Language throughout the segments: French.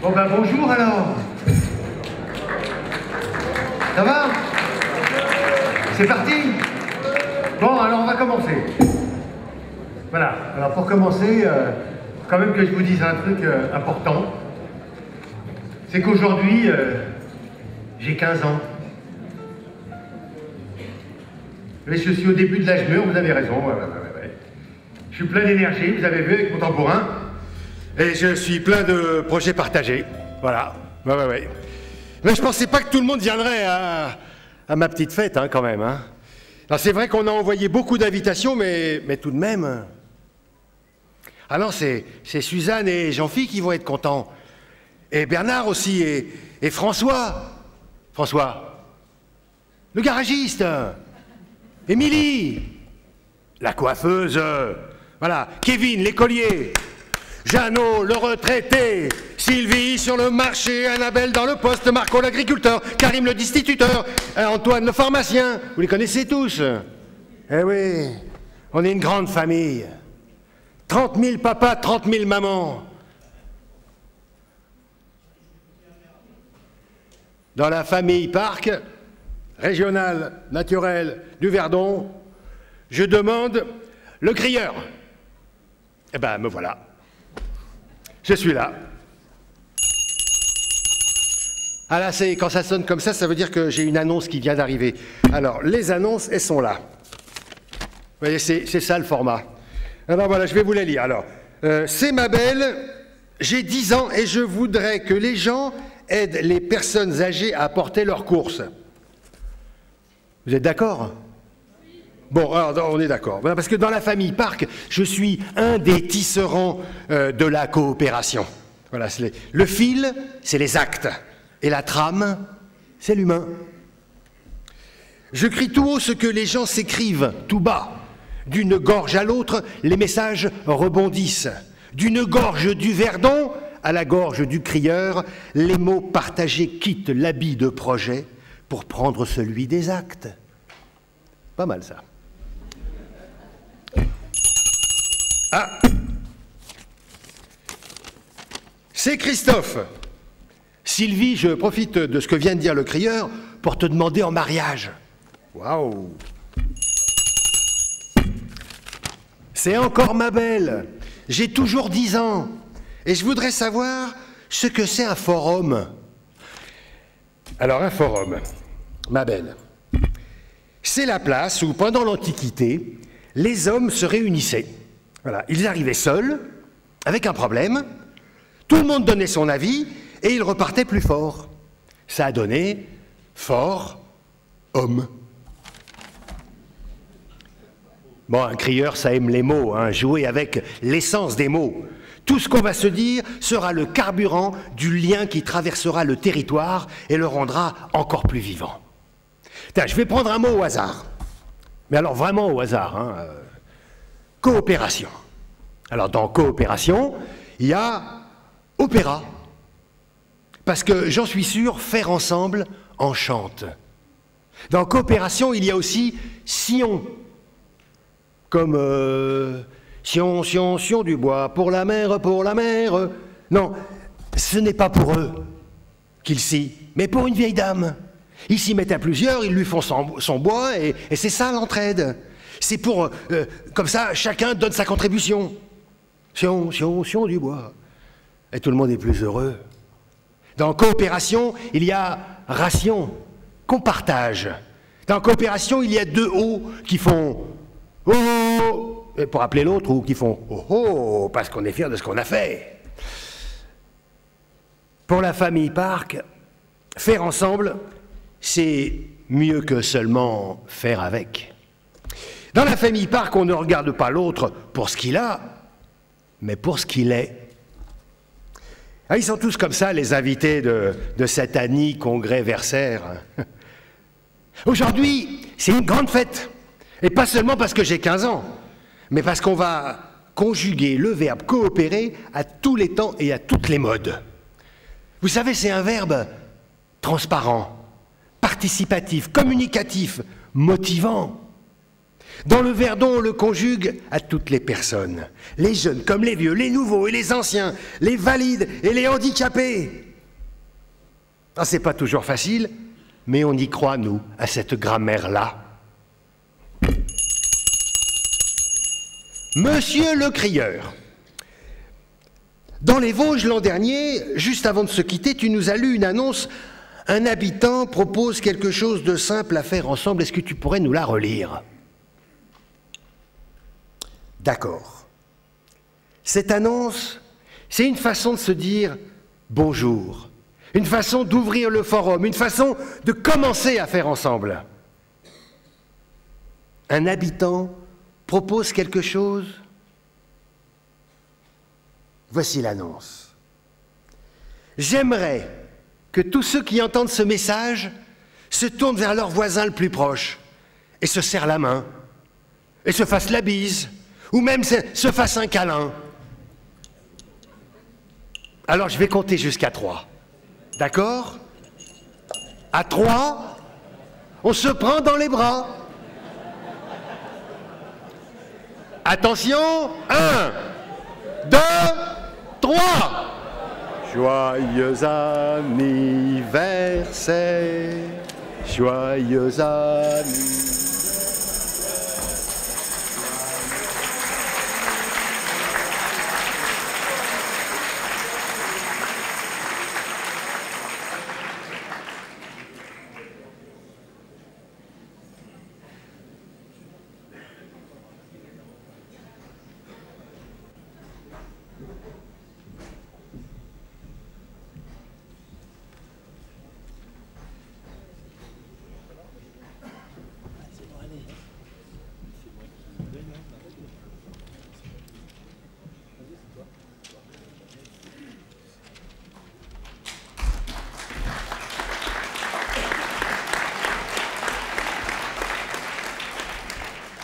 Bon ben bonjour alors. Ça va? C'est parti? Bon alors on va commencer. Voilà, alors pour commencer, quand même que je vous dise un truc important. C'est qu'aujourd'hui, j'ai 15 ans. Mais je suis au début de l'âge mûr, vous avez raison. Ouais. Je suis plein d'énergie, vous avez vu, avec mon tambourin. Et je suis plein de projets partagés. Voilà. Ouais. Mais je pensais pas que tout le monde viendrait à ma petite fête, hein, quand même. Hein. Alors c'est vrai qu'on a envoyé beaucoup d'invitations, mais tout de même. Ah non, c'est Suzanne et Jean-Philippe qui vont être contents. Et Bernard aussi, et François. François. Le garagiste. Émilie. La coiffeuse. Voilà. Kevin, l'écolier. Jeannot, le retraité. Sylvie sur le marché. Annabelle dans le poste. Marco, l'agriculteur. Karim, le destituteur. Antoine, le pharmacien. Vous les connaissez tous. Eh oui, on est une grande famille. 30 000 papas, 30 000 mamans. Dans la famille Parc, régionale, naturelle, du Verdon, je demande le crieur. Eh ben, me voilà. Je suis là. Ah là, quand ça sonne comme ça veut dire que j'ai une annonce qui vient d'arriver. Alors, les annonces, elles sont là. Vous voyez, c'est ça le format. Alors voilà, je vais vous les lire. Alors, c'est ma belle, j'ai 10 ans et je voudrais que les gens aident les personnes âgées à porter leurs courses. Vous êtes d'accord? Bon, alors on est d'accord. Parce que dans la famille Parc, je suis un des tisserands de la coopération. Voilà, le fil, c'est les actes. Et la trame, c'est l'humain. Je crie tout haut ce que les gens s'écrivent tout bas. D'une gorge à l'autre, les messages rebondissent. D'une gorge du Verdon à la gorge du crieur, les mots partagés quittent l'habit de projet pour prendre celui des actes. Pas mal ça. Ah! C'est Christophe. Sylvie, je profite de ce que vient de dire le crieur pour te demander en mariage. Waouh! C'est encore ma belle. J'ai toujours 10 ans. Et je voudrais savoir ce que c'est un forum. Alors, un forum, ma belle, c'est la place où, pendant l'Antiquité, les hommes se réunissaient. Voilà, ils arrivaient seuls, avec un problème, tout le monde donnait son avis, et ils repartaient plus forts. Ça a donné fort homme. Bon, un crieur, ça aime les mots, hein, jouer avec l'essence des mots. Tout ce qu'on va se dire sera le carburant du lien qui traversera le territoire et le rendra encore plus vivant. Tiens, je vais prendre un mot au hasard. Mais alors vraiment au hasard. Hein, coopération. Alors dans coopération, il y a opéra. Parce que j'en suis sûr, faire ensemble enchante. Dans coopération, il y a aussi Sion. Comme Sion du bois, pour la mer. Non, ce n'est pas pour eux qu'ils scient, mais pour une vieille dame. Ils s'y mettent à plusieurs, ils lui font son bois, et c'est ça l'entraide. C'est pour, comme ça, chacun donne sa contribution. Sion du bois. Et tout le monde est plus heureux. Dans coopération, il y a ration, qu'on partage. Dans coopération, il y a deux hauts qui font oh, pour appeler l'autre, ou qui font oh, parce qu'on est fiers de ce qu'on a fait. Pour la famille Parc, faire ensemble, c'est mieux que seulement faire avec. Dans la famille Parc, on ne regarde pas l'autre pour ce qu'il a, mais pour ce qu'il est. Ah, ils sont tous comme ça, les invités de cet ANI congrès Versaire. Aujourd'hui, c'est une grande fête. Et pas seulement parce que j'ai 15 ans, mais parce qu'on va conjuguer le verbe coopérer à tous les temps et à toutes les modes. Vous savez, c'est un verbe transparent, participatif, communicatif, motivant. Dans le Verdon, on le conjugue à toutes les personnes, les jeunes comme les vieux, les nouveaux et les anciens, les valides et les handicapés. Ah, c'est pas toujours facile, mais on y croit, nous, à cette grammaire-là. Monsieur le crieur, dans les Vosges l'an dernier, juste avant de se quitter, tu nous as lu une annonce. Un habitant propose quelque chose de simple à faire ensemble. Est-ce que tu pourrais nous la relire ? D'accord. Cette annonce, c'est une façon de se dire bonjour, une façon d'ouvrir le forum, une façon de commencer à faire ensemble. Un habitant propose quelque chose. Voici l'annonce. J'aimerais que tous ceux qui entendent ce message se tournent vers leur voisin le plus proche et se serrent la main, et se fassent la bise, ou même se fassent un câlin. Alors je vais compter jusqu'à 3. D'accord ? À 3, on se prend dans les bras. Attention, 1, 2, 3. Joyeux anniversaire, joyeux anniversaire.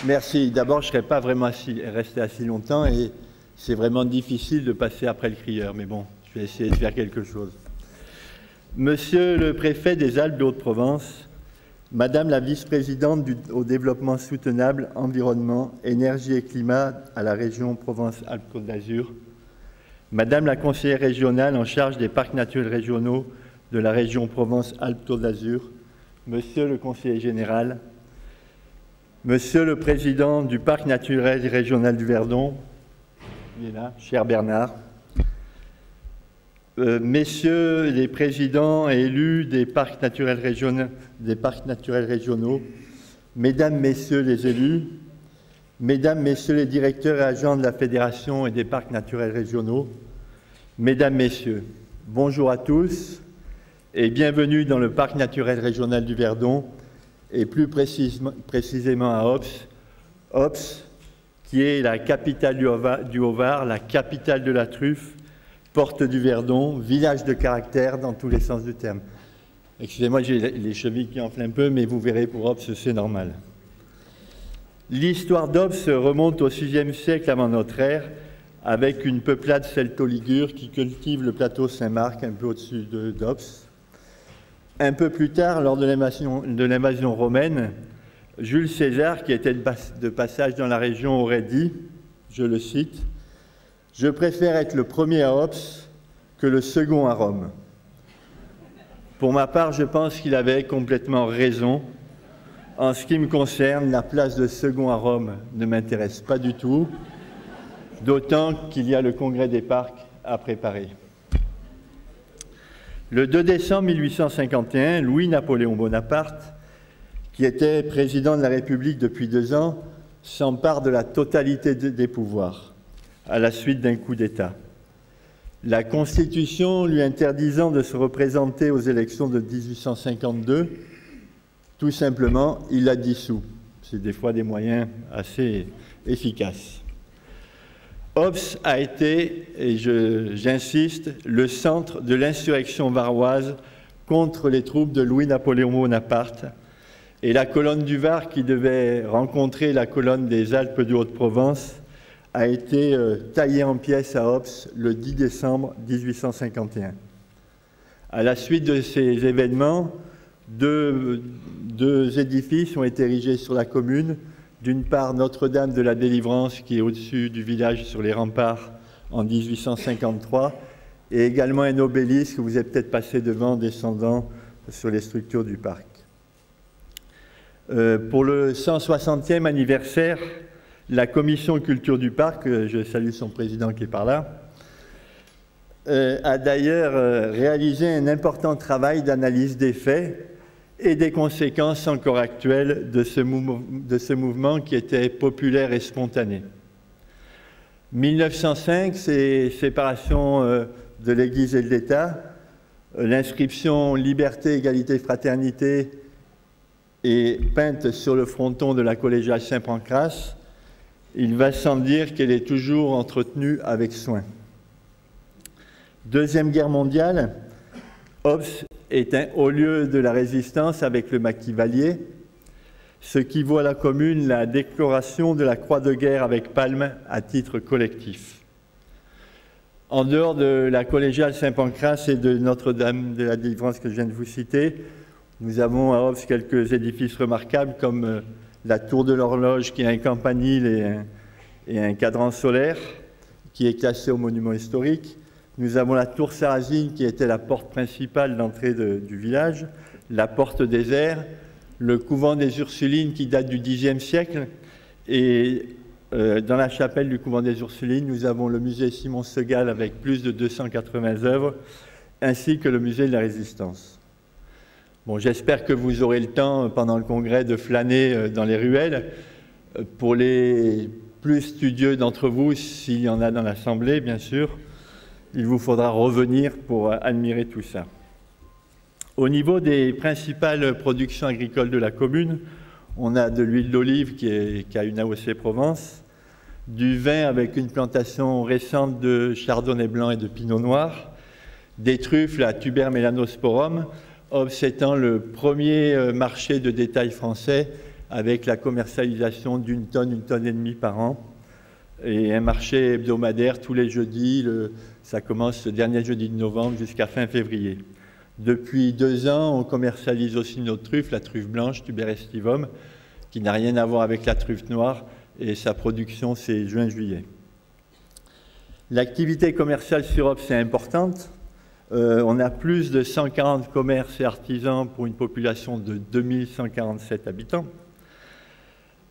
Merci. D'abord, je ne serais pas vraiment resté assez longtemps et c'est vraiment difficile de passer après le crieur. Mais bon, je vais essayer de faire quelque chose. Monsieur le préfet des Alpes de Haute-Provence, Madame la vice-présidente au développement soutenable, environnement, énergie et climat à la région Provence-Alpes-Côte d'Azur, Madame la conseillère régionale en charge des parcs naturels régionaux de la région Provence-Alpes-Côte d'Azur, Monsieur le conseiller général, Monsieur le président du parc naturel régional du Verdon, il est là, cher Bernard, Messieurs les présidents et élus des parcs naturels régionaux, Mesdames, Messieurs les élus, Mesdames, Messieurs les directeurs et agents de la Fédération et des parcs naturels régionaux, Mesdames, Messieurs, bonjour à tous et bienvenue dans le parc naturel régional du Verdon et plus précisément à Ops. Ops, qui est la capitale du Haut-Var, la capitale de la truffe, porte du Verdon, village de caractère dans tous les sens du terme. Excusez-moi, j'ai les chevilles qui enflent un peu, mais vous verrez, pour Ops, c'est normal. L'histoire d'Ops remonte au VIe siècle avant notre ère, avec une peuplade celto-ligure qui cultive le plateau Saint-Marc, un peu au-dessus d'Ops. Un peu plus tard, lors de l'invasion romaine, Jules César, qui était de passage dans la région, aurait dit, je le cite, « Je préfère être le premier à Ops que le second à Rome ». Pour ma part, je pense qu'il avait complètement raison. En ce qui me concerne, la place de second à Rome ne m'intéresse pas du tout, d'autant qu'il y a le congrès des parcs à préparer. Le 2 décembre 1851, Louis-Napoléon Bonaparte, qui était président de la République depuis 2 ans, s'empare de la totalité des pouvoirs, à la suite d'un coup d'État. La Constitution lui interdisant de se représenter aux élections de 1852, tout simplement, il la dissout. C'est des fois des moyens assez efficaces. Ops a été, et j'insiste, le centre de l'insurrection varoise contre les troupes de Louis-Napoléon Bonaparte et la colonne du Var qui devait rencontrer la colonne des Alpes de Haute-Provence a été taillée en pièces à Ops le 10 décembre 1851. À la suite de ces événements, deux édifices ont été érigés sur la commune, D'une part, Notre-Dame de la Délivrance, qui est au-dessus du village sur les remparts en 1853, et également un obélisque, vous êtes peut-être passé devant, descendant sur les structures du parc. Pour le 160e anniversaire, la commission culture du parc, je salue son président qui est par là, a d'ailleurs réalisé un important travail d'analyse des faits et des conséquences encore actuelles de ce mouvement qui était populaire et spontané. 1905, c'est séparation de l'Église et de l'État, l'inscription liberté, égalité, fraternité est peinte sur le fronton de la collégiale Saint-Pancrace. Il va sans dire qu'elle est toujours entretenue avec soin. Deuxième Guerre mondiale, Obs est un haut lieu de la résistance avec le maquis Valier, ce qui vaut à la commune la décoration de la croix de guerre avec palme à titre collectif. En dehors de la collégiale Saint-Pancrace et de Notre-Dame de la Délivrance que je viens de vous citer, nous avons à Obs quelques édifices remarquables comme la tour de l'horloge qui a un campanile et un cadran solaire qui est classé au monument historique. Nous avons la tour Sarrazine qui était la porte principale d'entrée du village, la porte des Airs, le couvent des Ursulines qui date du Xe siècle et dans la chapelle du couvent des Ursulines, nous avons le musée Simon Segal avec plus de 280 œuvres ainsi que le musée de la Résistance. Bon, j'espère que vous aurez le temps pendant le congrès de flâner dans les ruelles. Pour les plus studieux d'entre vous, s'il y en a dans l'Assemblée, bien sûr, il vous faudra revenir pour admirer tout ça. Au niveau des principales productions agricoles de la commune, on a de l'huile d'olive qui a une AOC Provence, du vin avec une plantation récente de chardonnay blanc et de pinot noir, des truffes, la Tuber melanosporum, Obs étant le premier marché de détail français avec la commercialisation d'une tonne et demie par an, et un marché hebdomadaire tous les jeudis, ça commence le dernier jeudi de novembre jusqu'à fin février. Depuis 2 ans, on commercialise aussi notre truffe, la truffe blanche, Tuber estivum, qui n'a rien à voir avec la truffe noire, et sa production c'est juin-juillet. L'activité commerciale sur Obs est importante. On a plus de 140 commerces et artisans pour une population de 2147 habitants.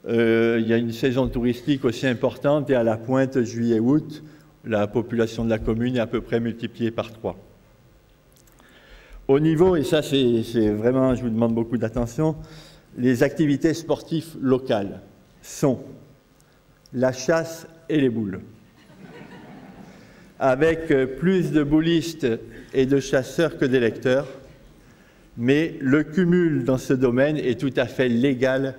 Il y a une saison touristique aussi importante et à la pointe juillet-août, la population de la commune est à peu près multipliée par 3. Au niveau, et ça c'est vraiment, je vous demande beaucoup d'attention, les activités sportives locales sont la chasse et les boules. Avec plus de boulistes et de chasseurs que d'électeurs, mais le cumul dans ce domaine est tout à fait légal,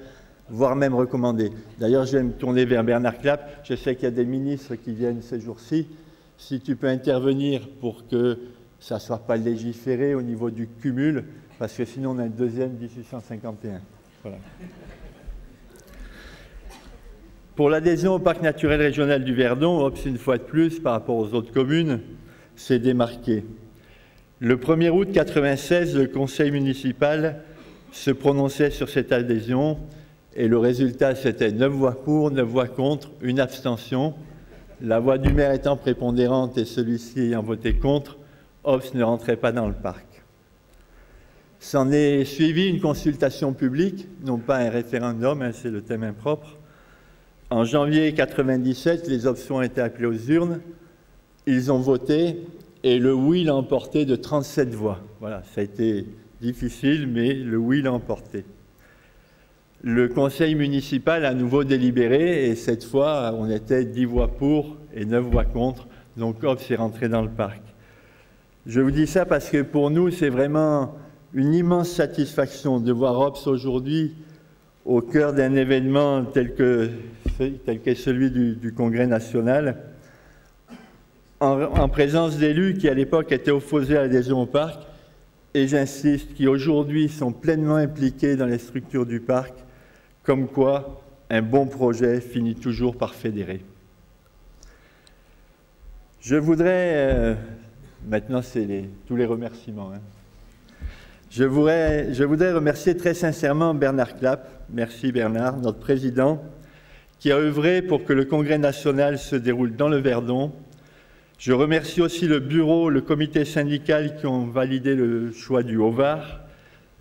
voire même recommandé. D'ailleurs, je vais me tourner vers Bernard Clapp. Je sais qu'il y a des ministres qui viennent ces jours-ci. Si tu peux intervenir pour que ça ne soit pas légiféré au niveau du cumul, parce que sinon on a une deuxième 1851. Voilà. Pour l'adhésion au parc naturel régional du Verdon, Obs, une fois de plus, par rapport aux autres communes, s'est démarqué. Le 1er août 1996, le conseil municipal se prononçait sur cette adhésion et le résultat, c'était 9 voix pour, 9 voix contre, une abstention. La voix du maire étant prépondérante et celui-ci ayant voté contre, Obs ne rentrait pas dans le parc. S'en est suivi une consultation publique, non pas un référendum, hein, c'est le thème impropre. En janvier 1997, les options ont été appelées aux urnes. Ils ont voté et le oui l'a emporté de 37 voix. Voilà, ça a été difficile, mais le oui l'a emporté. Le conseil municipal a à nouveau délibéré et cette fois, on était 10 voix pour et 9 voix contre. Donc, Obs est rentré dans le parc. Je vous dis ça parce que pour nous, c'est vraiment une immense satisfaction de voir Obs aujourd'hui au cœur d'un événement tel qu'est celui du Congrès national, en présence d'élus qui, à l'époque, étaient opposés à l'adhésion au parc, et j'insiste, qui aujourd'hui sont pleinement impliqués dans les structures du parc, comme quoi un bon projet finit toujours par fédérer. Je voudrais, maintenant c'est tous les remerciements, hein. Je voudrais remercier très sincèrement Bernard Clapp, merci Bernard, notre président, qui a œuvré pour que le Congrès national se déroule dans le Verdon. Je remercie aussi le bureau, le comité syndical qui ont validé le choix du Haut-Var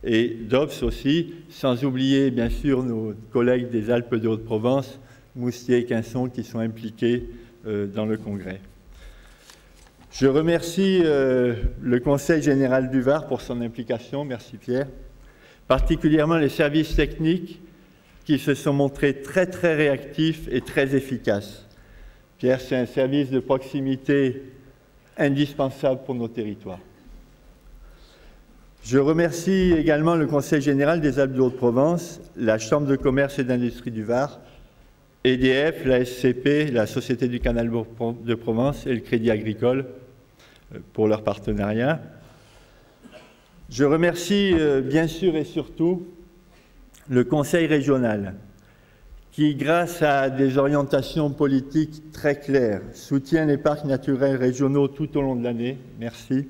et d'Obs aussi, sans oublier bien sûr nos collègues des Alpes de Haute-Provence, Moustier et Quinson, qui sont impliqués dans le Congrès. Je remercie le Conseil général du Var pour son implication, merci Pierre, particulièrement les services techniques qui se sont montrés très réactifs et très efficaces. Pierre, c'est un service de proximité indispensable pour nos territoires. Je remercie également le Conseil général des Alpes de Haute-Provence, la Chambre de commerce et d'industrie du Var, EDF, la SCP, la Société du Canal de Provence et le Crédit Agricole pour leur partenariat. Je remercie bien sûr et surtout le Conseil régional qui, grâce à des orientations politiques très claires, soutient les parcs naturels régionaux tout au long de l'année, merci,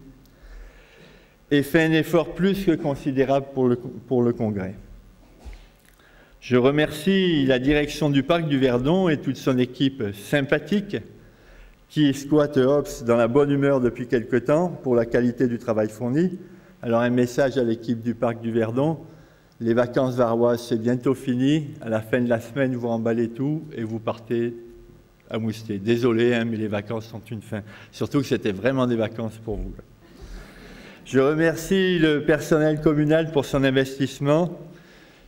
et fait un effort plus que considérable pour le Congrès. Je remercie la direction du parc du Verdon et toute son équipe sympathique qui squatte Obs dans la bonne humeur depuis quelque temps pour la qualité du travail fourni. Alors un message à l'équipe du parc du Verdon: les vacances varoises, c'est bientôt fini. À la fin de la semaine, vous remballez tout et vous partez à Moustier. Désolé, hein, mais les vacances sont une fin. Surtout que c'était vraiment des vacances pour vous. Je remercie le personnel communal pour son investissement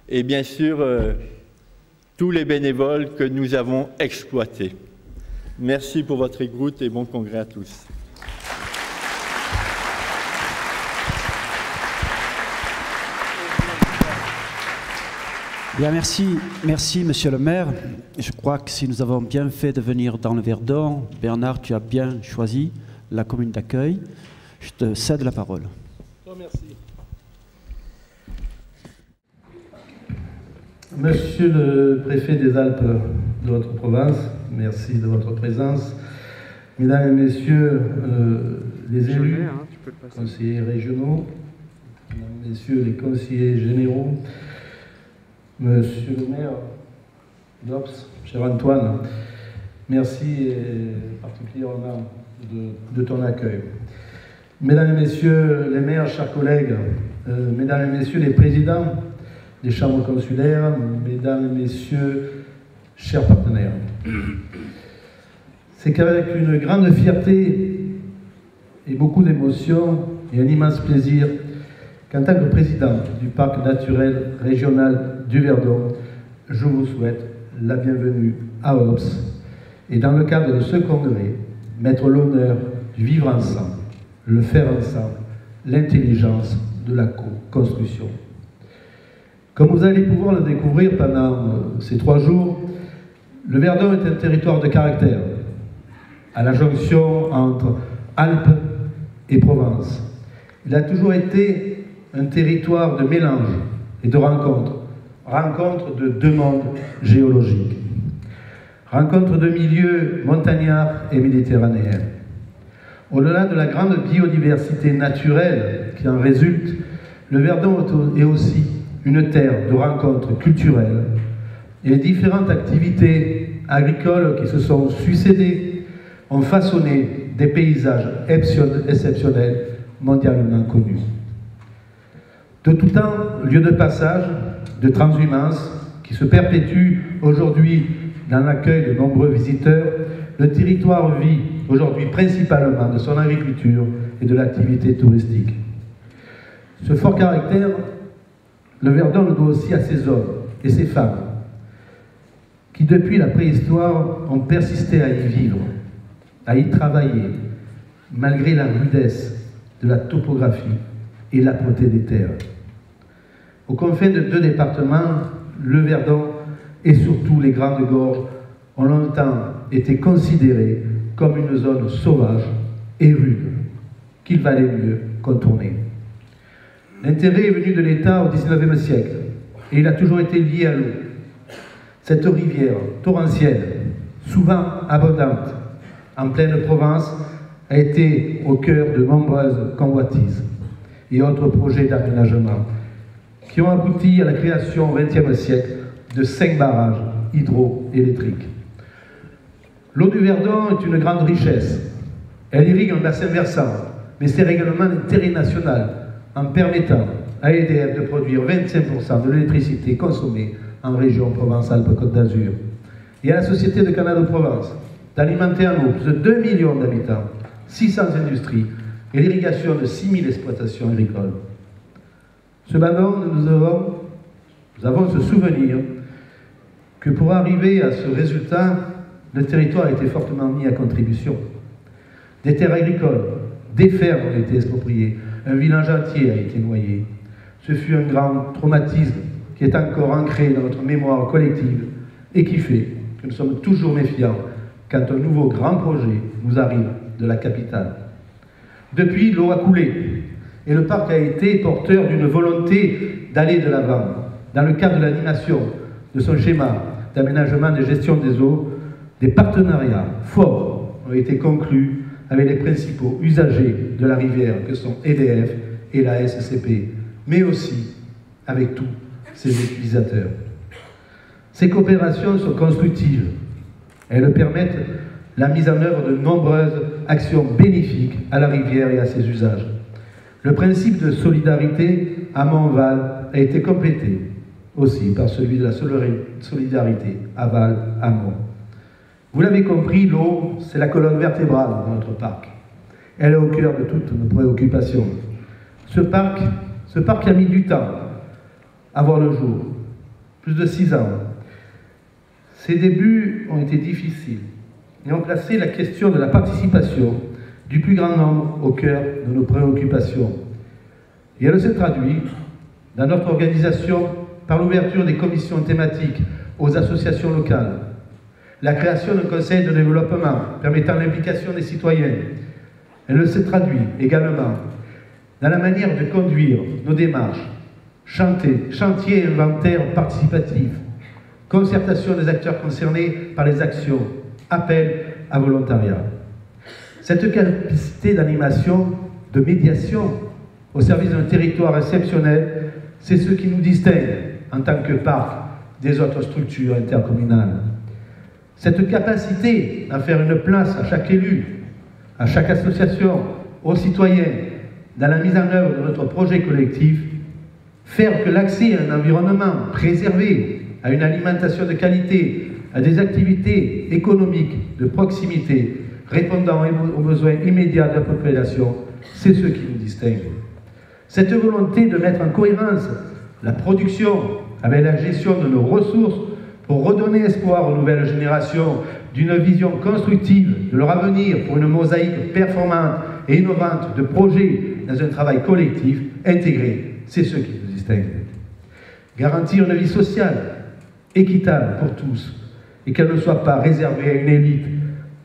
et bien sûr tous les bénévoles que nous avons exploités. Merci pour votre écoute et bon congrès à tous. Bien, merci Monsieur le maire. Je crois que si nous avons bien fait de venir dans le Verdon, Bernard, tu as bien choisi la commune d'accueil. Je te cède la parole. Merci. Monsieur le préfet des Alpes de votre province, merci de votre présence. Mesdames et messieurs les élus, conseillers régionaux, mesdames et messieurs les conseillers généraux, monsieur le maire d'Obs, cher Antoine, merci particulièrement de ton accueil. Mesdames et messieurs les maires, chers collègues, mesdames et messieurs les présidents des chambres consulaires, mesdames et messieurs, chers partenaires, c'est qu'avec une grande fierté et beaucoup d'émotion et un immense plaisir qu'en tant que président du parc naturel régional du Verdon, je vous souhaite la bienvenue à Obs et dans le cadre de ce congrès, mettre l'honneur du vivre ensemble, le faire ensemble, l'intelligence de la co-construction. Comme vous allez pouvoir le découvrir pendant ces 3 jours, le Verdon est un territoire de caractère, à la jonction entre Alpes et Provence. Il a toujours été un territoire de mélange et de rencontre de 2 mondes géologiques, rencontre de milieux montagnards et méditerranéens. Au-delà de la grande biodiversité naturelle qui en résulte, le Verdon est aussi une terre de rencontres culturelles et les différentes activités agricoles qui se sont succédées ont façonné des paysages exceptionnels mondialement connus. De tout temps, lieu de passage, de transhumance, qui se perpétue aujourd'hui dans l'accueil de nombreux visiteurs, le territoire vit aujourd'hui principalement de son agriculture et de l'activité touristique. Ce fort caractère, le Verdon le doit aussi à ses hommes et ses femmes, qui depuis la préhistoire ont persisté à y vivre, à y travailler, malgré la rudesse de la topographie et l'âpreté des terres. Aux confins de 2 départements, le Verdon et surtout les Grandes Gorges ont longtemps été considérés comme une zone sauvage et rude, qu'il valait mieux contourner. L'intérêt est venu de l'État au XIXe siècle, et il a toujours été lié à l'eau. Cette rivière torrentielle, souvent abondante, en pleine Provence, a été au cœur de nombreuses convoitises et autres projets d'aménagement qui ont abouti à la création au XXe siècle de 5 barrages hydro hydroélectriques. L'eau du Verdon est une grande richesse. Elle irrigue un bassin versant, mais c'est également l'intérêt national en permettant à EDF de produire 25% de l'électricité consommée en région Provence-Alpes-Côte d'Azur. Et à la Société de Canal de Provence d'alimenter en eau plus de 2 millions d'habitants, 600 industries et l'irrigation de 6000 exploitations agricoles. Cependant, nous avons ce souvenir que pour arriver à ce résultat, le territoire a été fortement mis à contribution. Des terres agricoles, des fermes ont été expropriées, un village entier a été noyé. Ce fut un grand traumatisme qui est encore ancré dans notre mémoire collective et qui fait que nous sommes toujours méfiants quand un nouveau grand projet nous arrive de la capitale. Depuis, l'eau a coulé et le parc a été porteur d'une volonté d'aller de l'avant. Dans le cadre de l'animation de son schéma d'aménagement et de gestion des eaux, des partenariats forts ont été conclus avec les principaux usagers de la rivière que sont EDF et la SCP, mais aussi avec tous ses utilisateurs. Ces coopérations sont constructives. Elles permettent la mise en œuvre de nombreuses actions bénéfiques à la rivière et à ses usages. Le principe de solidarité amont-aval a été complété aussi par celui de la solidarité aval-amont. Vous l'avez compris, l'eau, c'est la colonne vertébrale de notre parc. Elle est au cœur de toutes nos préoccupations. Ce parc a mis du temps à voir le jour, plus de 6 ans. Ses débuts ont été difficiles et ont placé la question de la participation du plus grand nombre au cœur de nos préoccupations. Et elle se traduit dans notre organisation par l'ouverture des commissions thématiques aux associations locales, la création d'un conseil de développement permettant l'implication des citoyens. Elle se traduit également dans la manière de conduire nos démarches, chantier et inventaire participatif, concertation des acteurs concernés par les actions, appel à volontariat. Cette capacité d'animation, de médiation au service d'un territoire exceptionnel, c'est ce qui nous distingue en tant que parc des autres structures intercommunales. Cette capacité à faire une place à chaque élu, à chaque association, aux citoyens, dans la mise en œuvre de notre projet collectif, faire que l'accès à un environnement préservé, à une alimentation de qualité, à des activités économiques de proximité, répondant aux besoins immédiats de la population, c'est ce qui nous distingue. Cette volonté de mettre en cohérence la production avec la gestion de nos ressources pour redonner espoir aux nouvelles générations d'une vision constructive de leur avenir pour une mosaïque performante et innovante de projets dans un travail collectif intégré, c'est ce qui nous distingue. Garantir une vie sociale, équitable pour tous, et qu'elle ne soit pas réservée à une élite,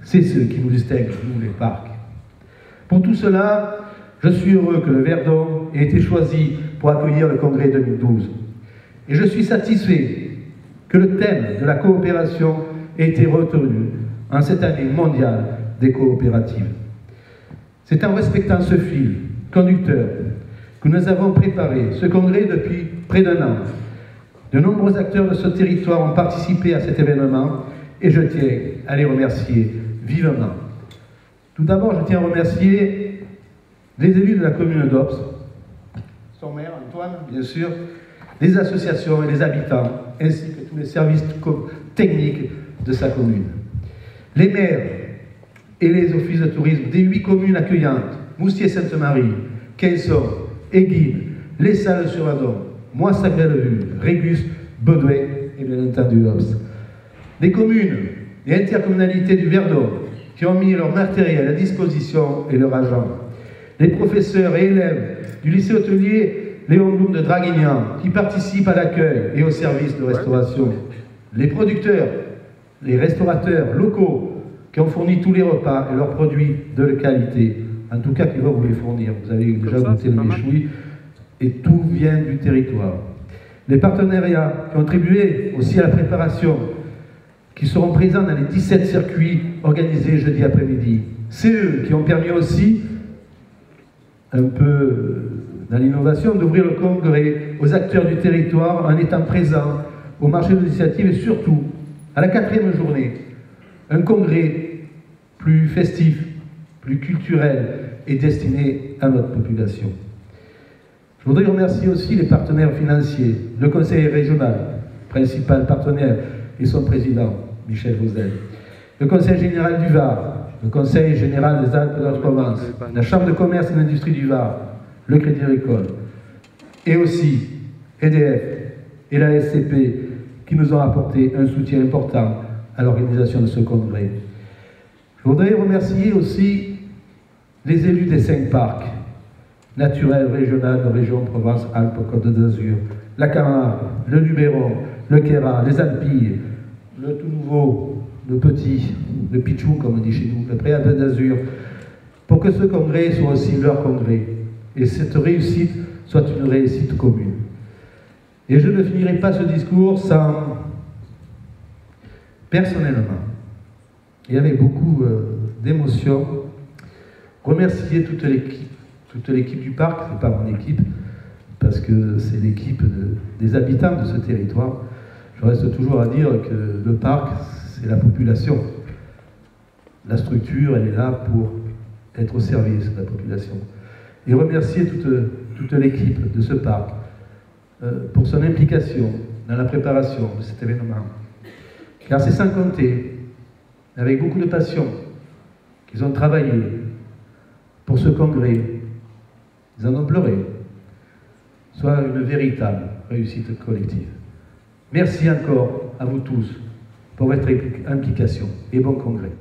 c'est ce qui nous distingue, nous les parcs. Pour tout cela, je suis heureux que le Verdon ait été choisi pour accueillir le congrès 2012. Et je suis satisfait que le thème de la coopération ait été retenu en cette année mondiale des coopératives. C'est en respectant ce fil conducteur que nous avons préparé ce congrès depuis près d'1 an. De nombreux acteurs de ce territoire ont participé à cet événement et je tiens à les remercier vivement. Tout d'abord, je tiens à remercier les élus de la commune d'Ops, son maire Antoine, bien sûr, les associations et les habitants, ainsi que tous les services techniques de sa commune. Les maires et les offices de tourisme des 8 communes accueillantes, Moustier-Sainte-Marie, Quinson, Aiguilles, Les Salles-sur-Adon, Moissac-Bellevue, Régus, Bedouin et bien entendu Ops. Les communes et intercommunalités du Verdon qui ont mis leur matériel à disposition et leur agent. Les professeurs et élèves du lycée hôtelier Léon Blum de Draguignan qui participent à l'accueil et au service de restauration. Les producteurs, les restaurateurs locaux qui ont fourni tous les repas et leurs produits de qualité, en tout cas qui vont vous les fournir. Vous avez déjà goûté le méchoui et tout vient du territoire. Les partenariats qui ont contribué aussi à la préparation, qui seront présents dans les 17 circuits organisés jeudi après-midi. C'est eux qui ont permis aussi, un peu dans l'innovation, d'ouvrir le congrès aux acteurs du territoire en étant présents au marché de l'initiative et surtout À la 4e journée, un congrès plus festif, plus culturel et destiné à notre population. Je voudrais remercier aussi les partenaires financiers, le conseil régional, principal partenaire, et son président, Michel Vauzel, le conseil général du Var, le conseil général des Alpes de Haute-Provence, la chambre de commerce et d'industrie du Var, le Crédit Agricole, et aussi EDF et la SCP qui nous ont apporté un soutien important à l'organisation de ce congrès. Je voudrais remercier aussi les élus des 5 parcs naturels régionaux de région Provence-Alpes-Côte d'Azur, la Camargue, le Luberon, le Queyras, les Alpilles, le tout nouveau, le petit, le Pichou comme on dit chez nous, le Préalpes d'Azur, pour que ce congrès soit aussi leur congrès et cette réussite soit une réussite commune. Et je ne finirai pas ce discours sans, personnellement, et avec beaucoup d'émotion, remercier toute l'équipe du parc, c'est pas mon équipe, parce que c'est l'équipe des habitants de ce territoire. Je reste toujours à dire que le parc, c'est la population. La structure, elle est là pour être au service de la population. Et remercier toute l'équipe de ce parc pour son implication dans la préparation de cet événement. Car c'est sans compter, avec beaucoup de passion, qu'ils ont travaillé pour ce congrès. Ils en ont pleuré, soit une véritable réussite collective. Merci encore à vous tous pour votre implication et bon congrès.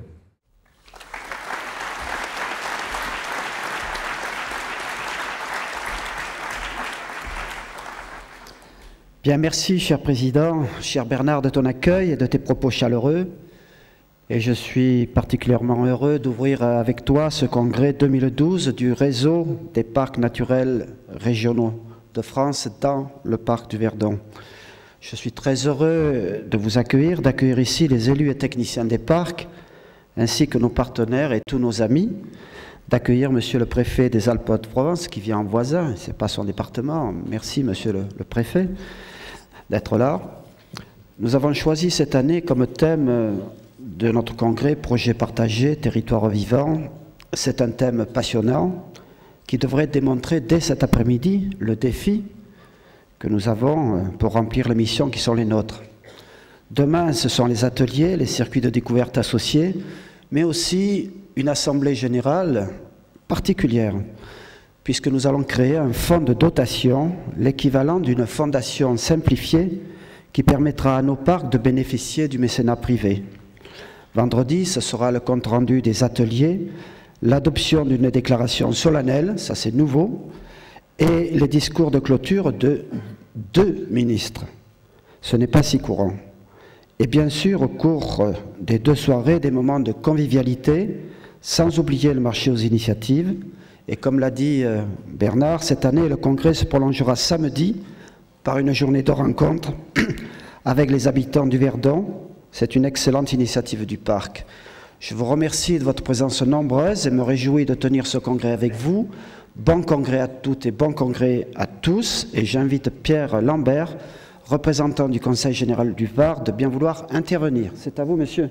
Bien, merci, cher Président, cher Bernard, de ton accueil et de tes propos chaleureux. Et je suis particulièrement heureux d'ouvrir avec toi ce congrès 2012 du réseau des parcs naturels régionaux de France dans le parc du Verdon. Je suis très heureux de vous accueillir, d'accueillir ici les élus et techniciens des parcs, ainsi que nos partenaires et tous nos amis, d'accueillir Monsieur le Préfet des Alpes-Haute-Provence qui vient en voisin, ce n'est pas son département. Merci Monsieur le Préfet d'être là. Nous avons choisi cette année comme thème de notre congrès « Projet partagé, territoire vivant ». C'est un thème passionnant qui devrait démontrer dès cet après-midi le défi que nous avons pour remplir les missions qui sont les nôtres. Demain, ce sont les ateliers, les circuits de découverte associés, mais aussi une assemblée générale particulière, puisque nous allons créer un fonds de dotation, l'équivalent d'une fondation simplifiée qui permettra à nos parcs de bénéficier du mécénat privé. Vendredi, ce sera le compte-rendu des ateliers, l'adoption d'une déclaration solennelle, ça c'est nouveau, et les discours de clôture de 2 ministres. Ce n'est pas si courant. Et bien sûr, au cours des 2 soirées, des moments de convivialité, sans oublier le marché aux initiatives. Et comme l'a dit Bernard, cette année, le congrès se prolongera samedi par une journée de rencontre avec les habitants du Verdon. C'est une excellente initiative du parc. Je vous remercie de votre présence nombreuse et me réjouis de tenir ce congrès avec vous. Bon congrès à toutes et bon congrès à tous. Et j'invite Pierre Lambert, représentant du Conseil général du Var, de bien vouloir intervenir. C'est à vous, monsieur.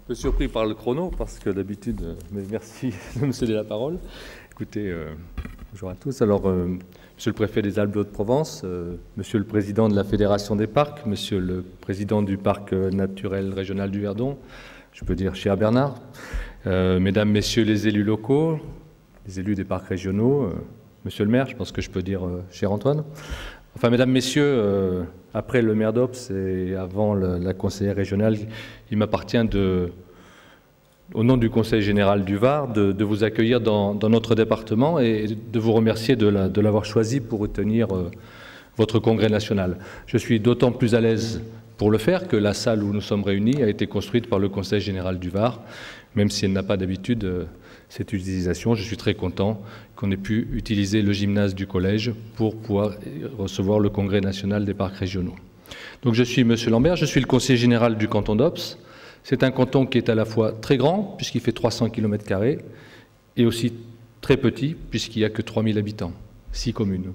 Un peu surpris par le chrono, parce que d'habitude, mais merci de me céder la parole. Écoutez, bonjour à tous. Alors, Monsieur le Préfet des Alpes de Haute-Provence, Monsieur le Président de la Fédération des Parcs, Monsieur le Président du Parc naturel régional du Verdon, je peux dire cher Bernard, Mesdames, Messieurs les élus locaux, les élus des parcs régionaux, Monsieur le maire, je pense que je peux dire cher Antoine. Enfin, Mesdames, Messieurs, après le maire d'Ops et avant la conseillère régionale, il m'appartient au nom du Conseil général du Var, de vous accueillir dans notre département et de vous remercier de l'avoir choisi pour tenir votre congrès national. Je suis d'autant plus à l'aise pour le faire que la salle où nous sommes réunis a été construite par le Conseil général du Var, même si elle n'a pas d'habitude cette utilisation. Je suis très content qu'on ait pu utiliser le gymnase du collège pour pouvoir recevoir le congrès national des parcs régionaux. Donc je suis Monsieur Lambert, je suis le conseiller général du canton d'Ops. C'est un canton qui est à la fois très grand, puisqu'il fait 300 km², et aussi très petit, puisqu'il n'y a que 3000 habitants, 6 communes.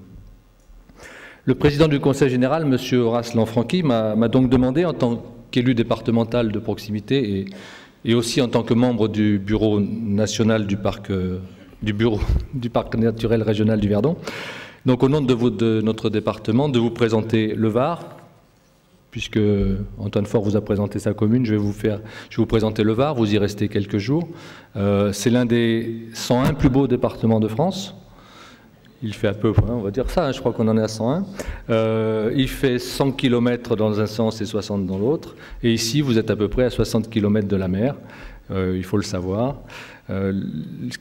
Le président du Conseil général, M. Horace Lanfranchi, m'a donc demandé, en tant qu'élu départemental de proximité et aussi en tant que membre du bureau national du parc naturel régional du Verdon, donc au nom de notre département, de vous présenter le Var, puisque Antoine Faure vous a présenté sa commune, je vais vous présenter le Var, vous y restez quelques jours. C'est l'un des 101 plus beaux départements de France. Il fait à peu près, on va dire ça, je crois qu'on en est à 101. Il fait 100 km dans un sens et 60 dans l'autre. Et ici, vous êtes à peu près à 60 km de la mer, il faut le savoir.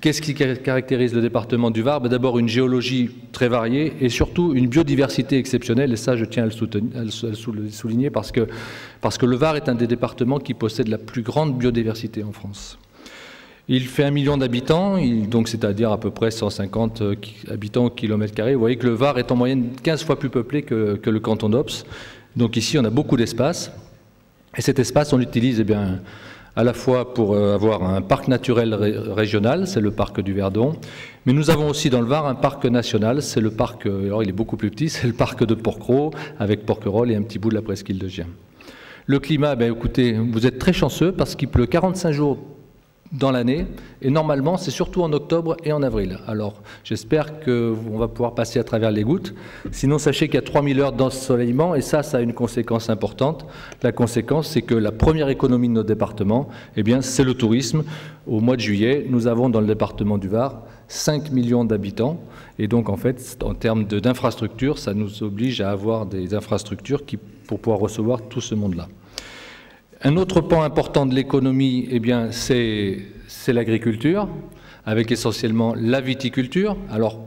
Qu'est-ce qui caractérise le département du Var? D'abord une géologie très variée et surtout une biodiversité exceptionnelle, et ça je tiens à le souligner parce que le Var est un des départements qui possède la plus grande biodiversité en France. Il fait 1 million d'habitants, donc c'est-à-dire à peu près 150 habitants au kilomètre carré. Vous voyez que le Var est en moyenne 15 fois plus peuplé que le canton d'Ops. Donc ici on a beaucoup d'espace et cet espace on l'utilise à la fois pour avoir un parc naturel régional, c'est le parc du Verdon, mais nous avons aussi dans le Var un parc national, c'est le parc, alors il est beaucoup plus petit, c'est le parc de Porquerolles, avec Porquerolles et un petit bout de la presqu'île de Gien. Le climat, écoutez, vous êtes très chanceux parce qu'il pleut 45 jours dans l'année, et normalement c'est surtout en octobre et en avril. Alors j'espère qu'on va pouvoir passer à travers les gouttes, sinon sachez qu'il y a 3000 heures d'ensoleillement, et ça a une conséquence importante. La conséquence, c'est que la première économie de nos départements, c'est le tourisme. Au mois de juillet, nous avons dans le département du Var 5 millions d'habitants, et donc en fait, en termes d'infrastructures, ça nous oblige à avoir des infrastructures pour pouvoir recevoir tout ce monde-là. Un autre pan important de l'économie, c'est l'agriculture, avec essentiellement la viticulture. Alors,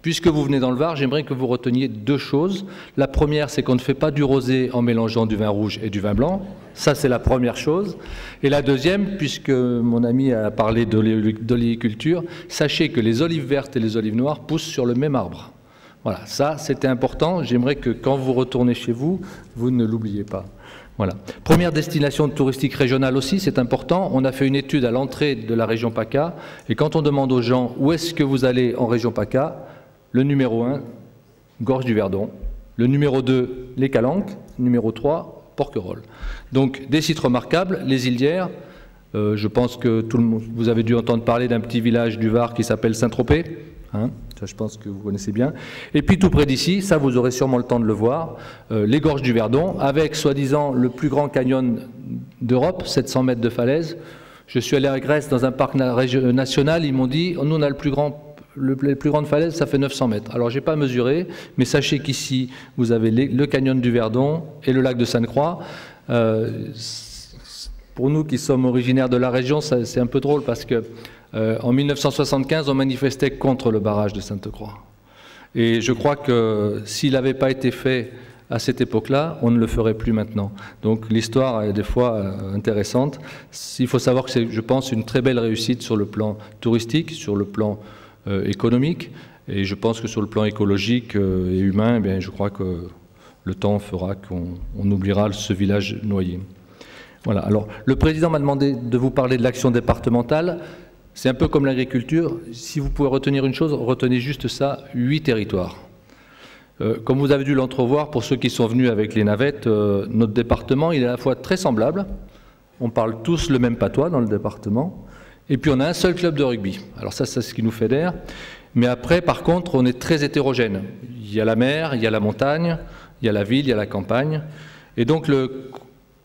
puisque vous venez dans le Var, j'aimerais que vous reteniez 2 choses. La première, c'est qu'on ne fait pas du rosé en mélangeant du vin rouge et du vin blanc. Ça, c'est la première chose. Et la deuxième, puisque mon ami a parlé d'oléiculture, sachez que les olives vertes et les olives noires poussent sur le même arbre. Voilà, ça, c'était important. J'aimerais que quand vous retournez chez vous, vous ne l'oubliez pas. Voilà. Première destination touristique régionale aussi, c'est important. On a fait une étude à l'entrée de la région PACA, et quand on demande aux gens où est-ce que vous allez en région PACA, le numéro 1, Gorge du Verdon, le numéro 2, les Calanques, numéro 3, Porquerolles. Donc des sites remarquables, les Îles-d'Hyères, je pense que vous avez dû entendre parler d'un petit village du Var qui s'appelle Saint-Tropez. Ça, je pense que vous connaissez bien. Et puis tout près d'ici, ça vous aurez sûrement le temps de le voir, les Gorges du Verdon, avec soi-disant le plus grand canyon d'Europe, 700 mètres de falaise. Je suis allé à Grèce dans un parc national, ils m'ont dit, nous on a les plus grandes falaises, ça fait 900 mètres. Alors j'ai pas mesuré, mais sachez qu'ici, vous avez le canyon du Verdon et le lac de Sainte-Croix. Pour nous qui sommes originaires de la région, c'est un peu drôle parce que en 1975, on manifestait contre le barrage de Sainte-Croix. Et je crois que s'il n'avait pas été fait à cette époque-là, on ne le ferait plus maintenant. Donc l'histoire est des fois intéressante. Il faut savoir que c'est, je pense, une très belle réussite sur le plan touristique, sur le plan économique. Et je pense que sur le plan écologique et humain, je crois que le temps fera qu'on oubliera ce village noyé. Voilà. Alors, le président m'a demandé de vous parler de l'action départementale. C'est un peu comme l'agriculture. Si vous pouvez retenir une chose, retenez juste ça, 8 territoires. Comme vous avez dû l'entrevoir, pour ceux qui sont venus avec les navettes, notre département, il est à la fois très semblable. On parle tous le même patois dans le département. Et puis on a un seul club de rugby. Alors ça, c'est ce qui nous fédère. Mais après, par contre, on est très hétérogène. Il y a la mer, il y a la montagne, il y a la ville, il y a la campagne. Et donc le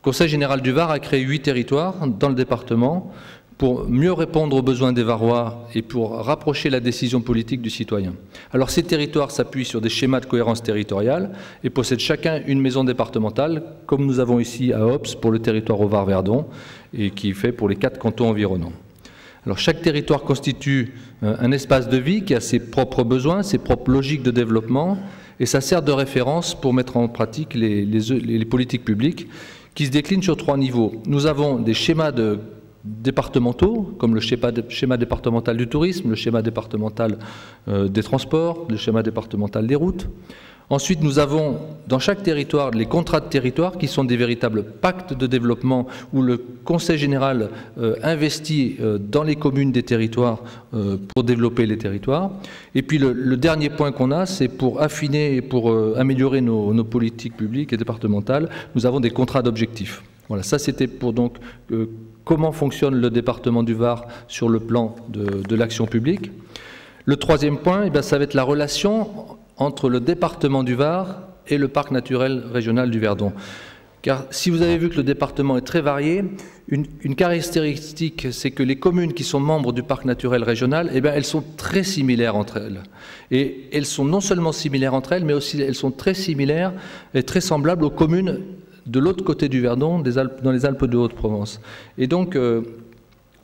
Conseil général du Var a créé 8 territoires dans le département pour mieux répondre aux besoins des Varois et pour rapprocher la décision politique du citoyen. Alors ces territoires s'appuient sur des schémas de cohérence territoriale et possèdent chacun une maison départementale, comme nous avons ici à Ops pour le territoire au Var-Verdon et qui est fait pour les 4 cantons environnants. Alors chaque territoire constitue un espace de vie qui a ses propres besoins, ses propres logiques de développement, et ça sert de référence pour mettre en pratique les politiques publiques qui se déclinent sur 3 niveaux. Nous avons des schémas départementaux, comme le schéma départemental du tourisme, le schéma départemental des transports, le schéma départemental des routes. Ensuite, nous avons dans chaque territoire les contrats de territoire qui sont des véritables pactes de développement où le Conseil général investit dans les communes des territoires pour développer les territoires. Et puis le dernier point qu'on a, c'est pour affiner et pour améliorer nos politiques publiques et départementales, nous avons des contrats d'objectifs. Voilà, ça c'était pour donc comment fonctionne le département du Var sur le plan de l'action publique. Le troisième point, eh bien, ça va être la relation entre le département du Var et le parc naturel régional du Verdon. Car si vous avez vu que le département est très varié, une caractéristique, c'est que les communes qui sont membres du parc naturel régional, eh bien, elles sont très similaires entre elles. Et elles sont non seulement similaires entre elles, mais aussi elles sont très similaires et très semblables aux communes de l'autre côté du Verdon, dans les Alpes de Haute-Provence. Et donc,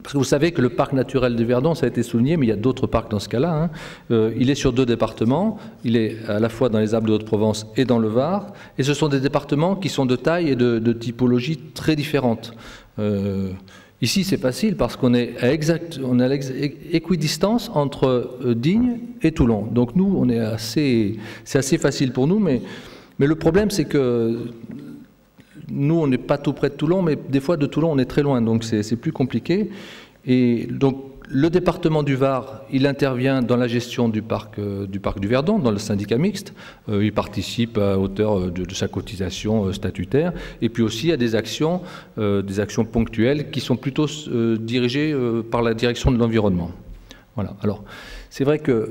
parce que vous savez que le parc naturel du Verdon, ça a été souligné, mais il y a d'autres parcs dans ce cas-là, hein. Il est sur 2 départements, il est à la fois dans les Alpes de Haute-Provence et dans le Var, et ce sont des départements qui sont de taille et de typologie très différentes. Ici, c'est facile parce qu'on est à équidistance entre Digne et Toulon. Donc nous, c'est assez facile pour nous, mais le problème, c'est que nous, on n'est pas tout près de Toulon, mais des fois de Toulon, on est très loin, donc c'est plus compliqué. Et donc, le département du Var, il intervient dans la gestion du parc du Verdon, dans le syndicat mixte. Il participe à hauteur de sa cotisation statutaire. Et puis aussi à des actions ponctuelles qui sont plutôt dirigées par la direction de l'environnement. Voilà. Alors, c'est vrai que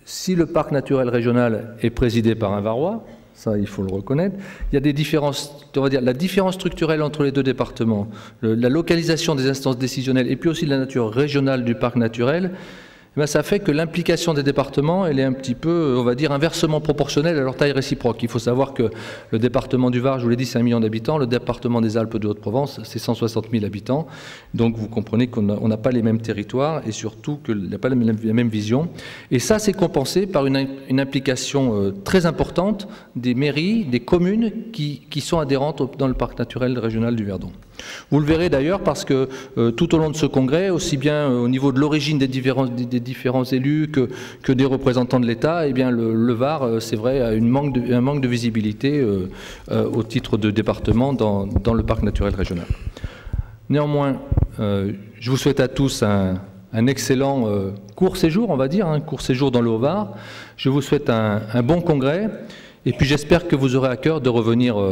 si le parc naturel régional est présidé par un Varois, ça, il faut le reconnaître. Il y a des différences, on va dire, la différence structurelle entre les 2 départements, la localisation des instances décisionnelles et puis aussi la nature régionale du parc naturel, eh bien, ça fait que l'implication des départements, elle est un petit peu, on va dire, inversement proportionnelle à leur taille réciproque. Il faut savoir que le département du Var, je vous l'ai dit, c'est 1 million d'habitants. Le département des Alpes de Haute-Provence, c'est 160 000 habitants. Donc vous comprenez qu'on n'a pas les mêmes territoires et surtout qu'il n'y a pas la même vision. Et ça, c'est compensé par une implication très importante des mairies, des communes qui sont adhérentes dans le parc naturel régional du Verdon. Vous le verrez d'ailleurs parce que tout au long de ce congrès, aussi bien au niveau de l'origine des différents élus que des représentants de l'État, eh bien le Var, c'est vrai, a un manque de visibilité au titre de département dans le parc naturel régional. Néanmoins, je vous souhaite à tous un excellent court séjour, on va dire, un court séjour dans le Haut-Var. Je vous souhaite un bon congrès et puis j'espère que vous aurez à cœur de revenir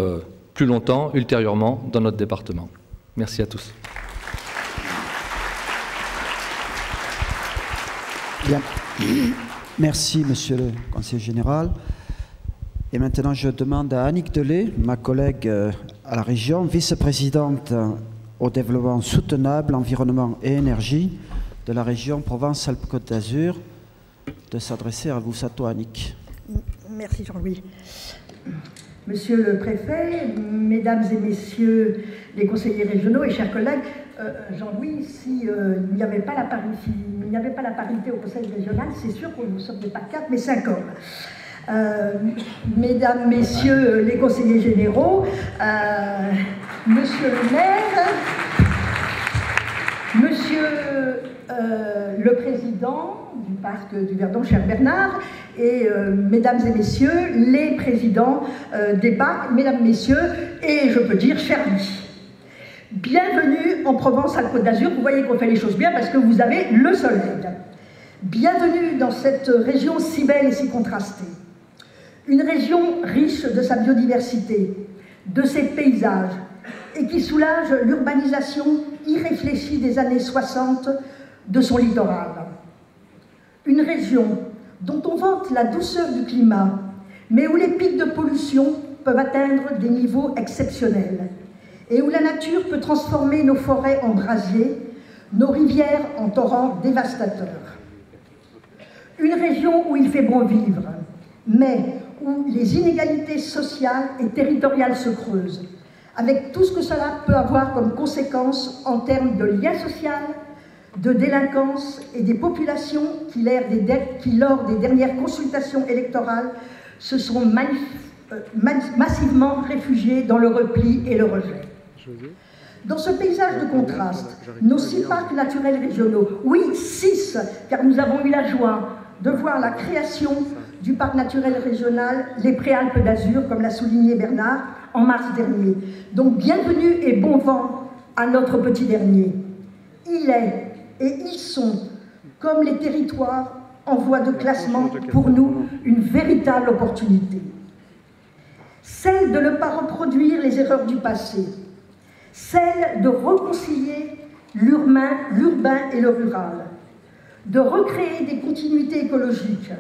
plus longtemps, ultérieurement, dans notre département. Merci à tous. Bien. Merci, Monsieur le Conseiller général. Et maintenant, je demande à Annick Delay, ma collègue à la région, vice-présidente au développement soutenable, environnement et énergie de la région Provence-Alpes-Côte d'Azur, de s'adresser à vous. C'est à toi, Annick. Merci, Jean-Louis. Monsieur le préfet, mesdames et messieurs les conseillers régionaux et chers collègues, Jean-Louis, s'il n'y avait pas la parité au conseil régional, c'est sûr qu'on ne serait pas 4 mais 5 hommes. Mesdames, messieurs les conseillers généraux, monsieur le maire, monsieur le président du parc du Verdon, cher Bernard, et mesdames et messieurs les présidents des parcs, mesdames, messieurs, et je peux dire cher Louis. Bienvenue en Provence-Alpes-Côte d'Azur. Vous voyez qu'on fait les choses bien parce que vous avez le soleil. Bienvenue dans cette région si belle et si contrastée. Une région riche de sa biodiversité, de ses paysages, et qui soulage l'urbanisation irréfléchie des années 60 de son littoral. Une région dont on vante la douceur du climat, mais où les pics de pollution peuvent atteindre des niveaux exceptionnels, et où la nature peut transformer nos forêts en brasiers, nos rivières en torrents dévastateurs. Une région où il fait bon vivre, mais où les inégalités sociales et territoriales se creusent, avec tout ce que cela peut avoir comme conséquence en termes de liens sociaux, de délinquance et des populations qui, lors des dernières consultations électorales, se sont massivement réfugiées dans le repli et le rejet. Dans ce paysage de contraste, nos 6 parcs naturels régionaux, oui 6, car nous avons eu la joie de voir la création du parc naturel régional Les Préalpes d'Azur, comme l'a souligné Bernard, en mars dernier. Donc bienvenue et bon vent à notre petit dernier. Il est et ils sont, comme les territoires en voie de classement, pour nous, une véritable opportunité. Celle de ne pas reproduire les erreurs du passé, celle de réconcilier l'urbain et le rural, de recréer des continuités écologiques,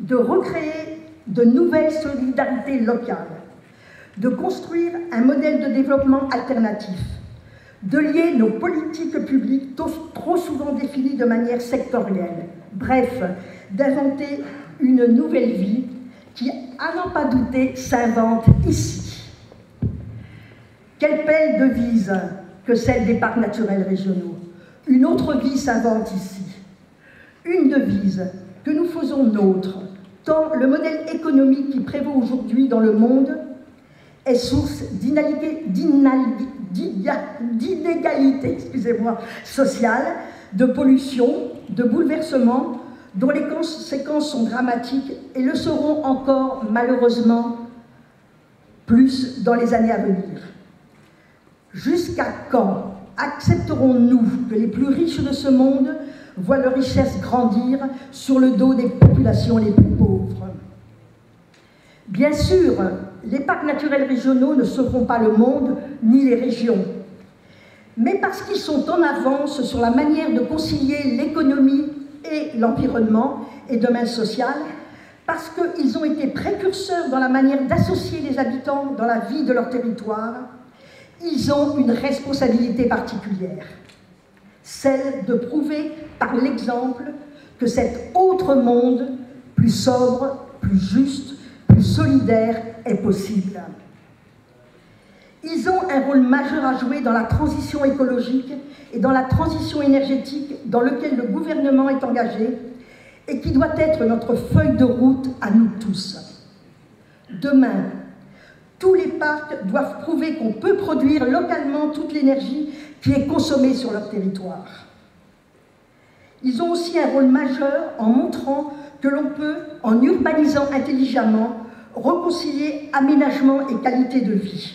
de recréer de nouvelles solidarités locales, de construire un modèle de développement alternatif, de lier nos politiques publiques trop souvent définies de manière sectorielle, bref, d'inventer une nouvelle vie qui, à n'en pas douter, s'invente ici. Quelle belle devise que celle des parcs naturels régionaux. Une autre vie s'invente ici. Une devise que nous faisons nôtre, tant le modèle économique qui prévaut aujourd'hui dans le monde est source d'inégalité sociale, de pollution, de bouleversements, dont les conséquences sont dramatiques et le seront encore malheureusement plus dans les années à venir. Jusqu'à quand accepterons-nous que les plus riches de ce monde voient leur richesse grandir sur le dos des populations les plus pauvres? Bien sûr, les parcs naturels régionaux ne sauveront pas le monde ni les régions, mais parce qu'ils sont en avance sur la manière de concilier l'économie et l'environnement et domaine social, parce qu'ils ont été précurseurs dans la manière d'associer les habitants dans la vie de leur territoire, ils ont une responsabilité particulière, celle de prouver par l'exemple que cet autre monde, plus sobre, plus juste, plus solidaire, est possible. Ils ont un rôle majeur à jouer dans la transition écologique et dans la transition énergétique dans lequel le gouvernement est engagé et qui doit être notre feuille de route à nous tous. Demain, tous les parcs doivent prouver qu'on peut produire localement toute l'énergie qui est consommée sur leur territoire. Ils ont aussi un rôle majeur en montrant que l'on peut, en urbanisant intelligemment, réconcilier aménagement et qualité de vie.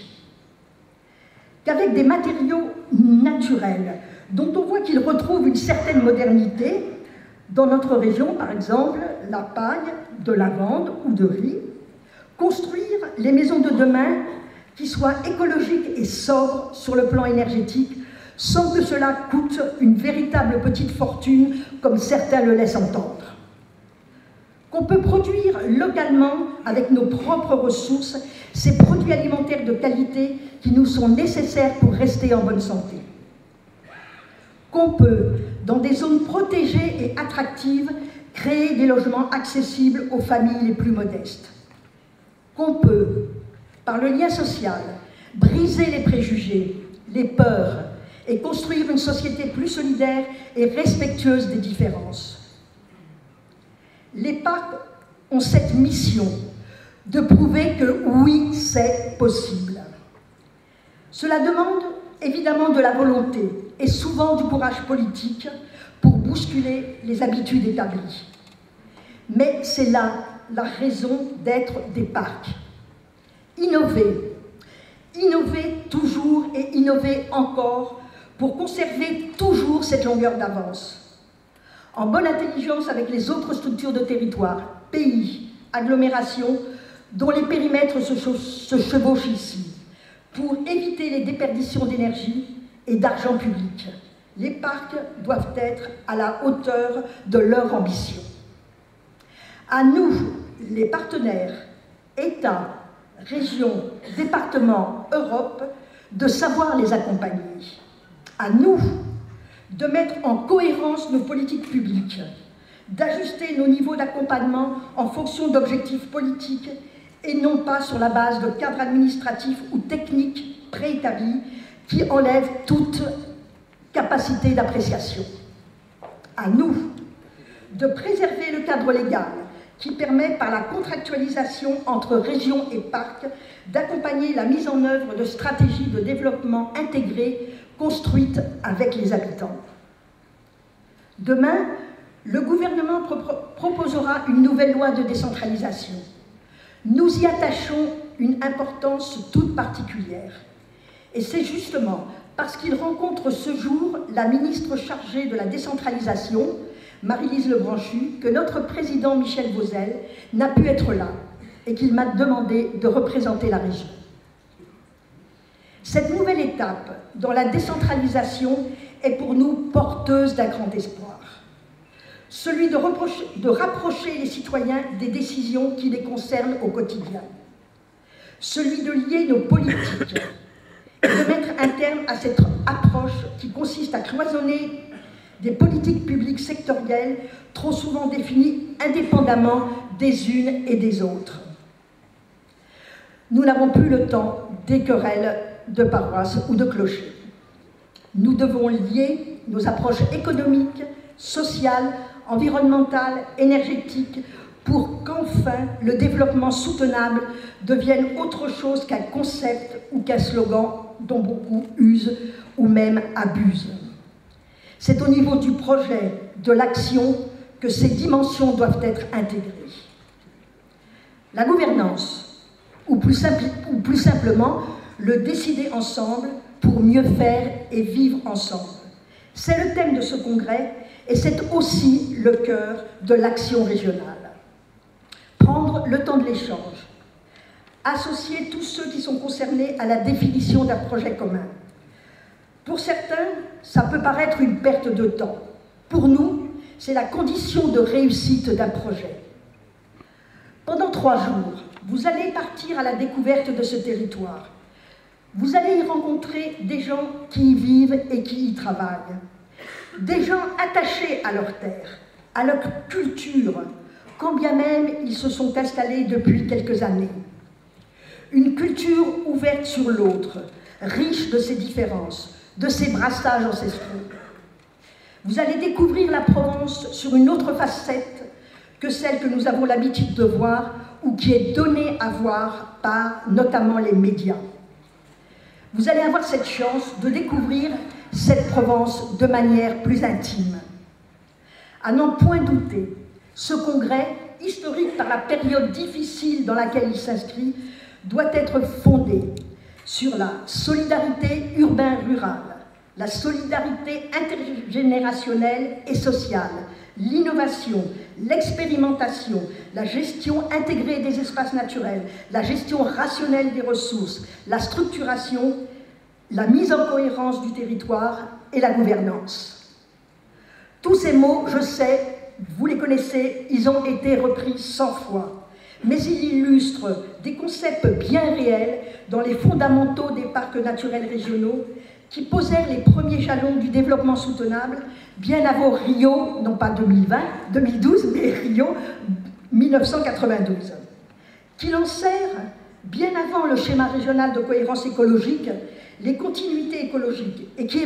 Qu'avec des matériaux naturels, dont on voit qu'ils retrouvent une certaine modernité, dans notre région, par exemple, la paille, de lavande ou de riz, construire les maisons de demain qui soient écologiques et sobres sur le plan énergétique, sans que cela coûte une véritable petite fortune, comme certains le laissent entendre. Qu'on peut produire localement, avec nos propres ressources, ces produits alimentaires de qualité qui nous sont nécessaires pour rester en bonne santé. Qu'on peut, dans des zones protégées et attractives, créer des logements accessibles aux familles les plus modestes. Qu'on peut, par le lien social, briser les préjugés, les peurs et construire une société plus solidaire et respectueuse des différences. Les parcs ont cette mission de prouver que oui, c'est possible. Cela demande évidemment de la volonté et souvent du courage politique pour bousculer les habitudes établies. Mais c'est là la raison d'être des parcs. Innover, innover toujours et innover encore pour conserver toujours cette longueur d'avance. En bonne intelligence avec les autres structures de territoire, pays, agglomérations, dont les périmètres se chevauchent ici, pour éviter les déperditions d'énergie et d'argent public. Les parcs doivent être à la hauteur de leur ambition. À nous, les partenaires, États, régions, départements, Europe, de savoir les accompagner. À nous de mettre en cohérence nos politiques publiques, d'ajuster nos niveaux d'accompagnement en fonction d'objectifs politiques et non pas sur la base de cadres administratifs ou techniques préétablis qui enlèvent toute capacité d'appréciation. À nous de préserver le cadre légal qui permet, par la contractualisation entre régions et parcs, d'accompagner la mise en œuvre de stratégies de développement intégrées construites avec les habitants. Demain, le gouvernement proposera une nouvelle loi de décentralisation. Nous y attachons une importance toute particulière. Et c'est justement parce qu'il rencontre ce jour la ministre chargée de la décentralisation, Maryse Lebranchu, que notre président Michel Vauzel n'a pu être là et qu'il m'a demandé de représenter la région. Cette nouvelle étape dans la décentralisation est pour nous porteuse d'un grand espoir. Celui de rapprocher les citoyens des décisions qui les concernent au quotidien. Celui de lier nos politiques et de mettre un terme à cette approche qui consiste à cloisonner des politiques publiques sectorielles trop souvent définies indépendamment des unes et des autres. Nous n'avons plus le temps des querelles de paroisse ou de clocher. Nous devons lier nos approches économiques, sociales, environnementales, énergétiques, pour qu'enfin le développement soutenable devienne autre chose qu'un concept ou qu'un slogan dont beaucoup usent ou même abusent. C'est au niveau du projet, de l'action, que ces dimensions doivent être intégrées. La gouvernance, ou plus simplement, le décider ensemble pour mieux faire et vivre ensemble. C'est le thème de ce congrès et c'est aussi le cœur de l'action régionale. Prendre le temps de l'échange, associer tous ceux qui sont concernés à la définition d'un projet commun. Pour certains, ça peut paraître une perte de temps. Pour nous, c'est la condition de réussite d'un projet. Pendant 3 jours, vous allez partir à la découverte de ce territoire. Vous allez y rencontrer des gens qui y vivent et qui y travaillent. Des gens attachés à leur terre, à leur culture, quand bien même ils se sont installés depuis quelques années. Une culture ouverte sur l'autre, riche de ses différences, de ses brassages ancestraux. Vous allez découvrir la Provence sur une autre facette que celle que nous avons l'habitude de voir ou qui est donnée à voir par notamment les médias. Vous allez avoir cette chance de découvrir cette Provence de manière plus intime. À n'en point douter, ce congrès, historique par la période difficile dans laquelle il s'inscrit, doit être fondé sur la solidarité urbain-rurale, la solidarité intergénérationnelle et sociale, l'innovation, l'expérimentation, la gestion intégrée des espaces naturels, la gestion rationnelle des ressources, la structuration, la mise en cohérence du territoire et la gouvernance. Tous ces mots, je sais, vous les connaissez, ils ont été repris 100 fois, mais ils illustrent des concepts bien réels dans les fondamentaux des parcs naturels régionaux qui posèrent les premiers jalons du développement soutenable bien avant Rio, non pas 2012, mais Rio 1992, qui lancèrent, bien avant le schéma régional de cohérence écologique, les continuités écologiques et qui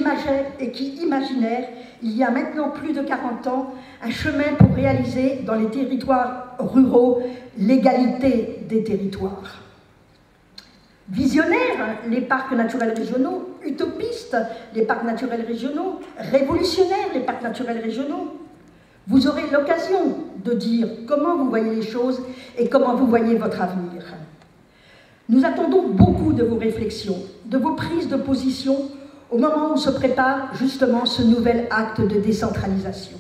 imaginèrent, il y a maintenant plus de 40 ans, un chemin pour réaliser dans les territoires ruraux l'égalité des territoires. Visionnaires, les parcs naturels régionaux, utopistes, les parcs naturels régionaux, révolutionnaires, les parcs naturels régionaux. Vous aurez l'occasion de dire comment vous voyez les choses et comment vous voyez votre avenir. Nous attendons beaucoup de vos réflexions, de vos prises de position au moment où se prépare justement ce nouvel acte de décentralisation.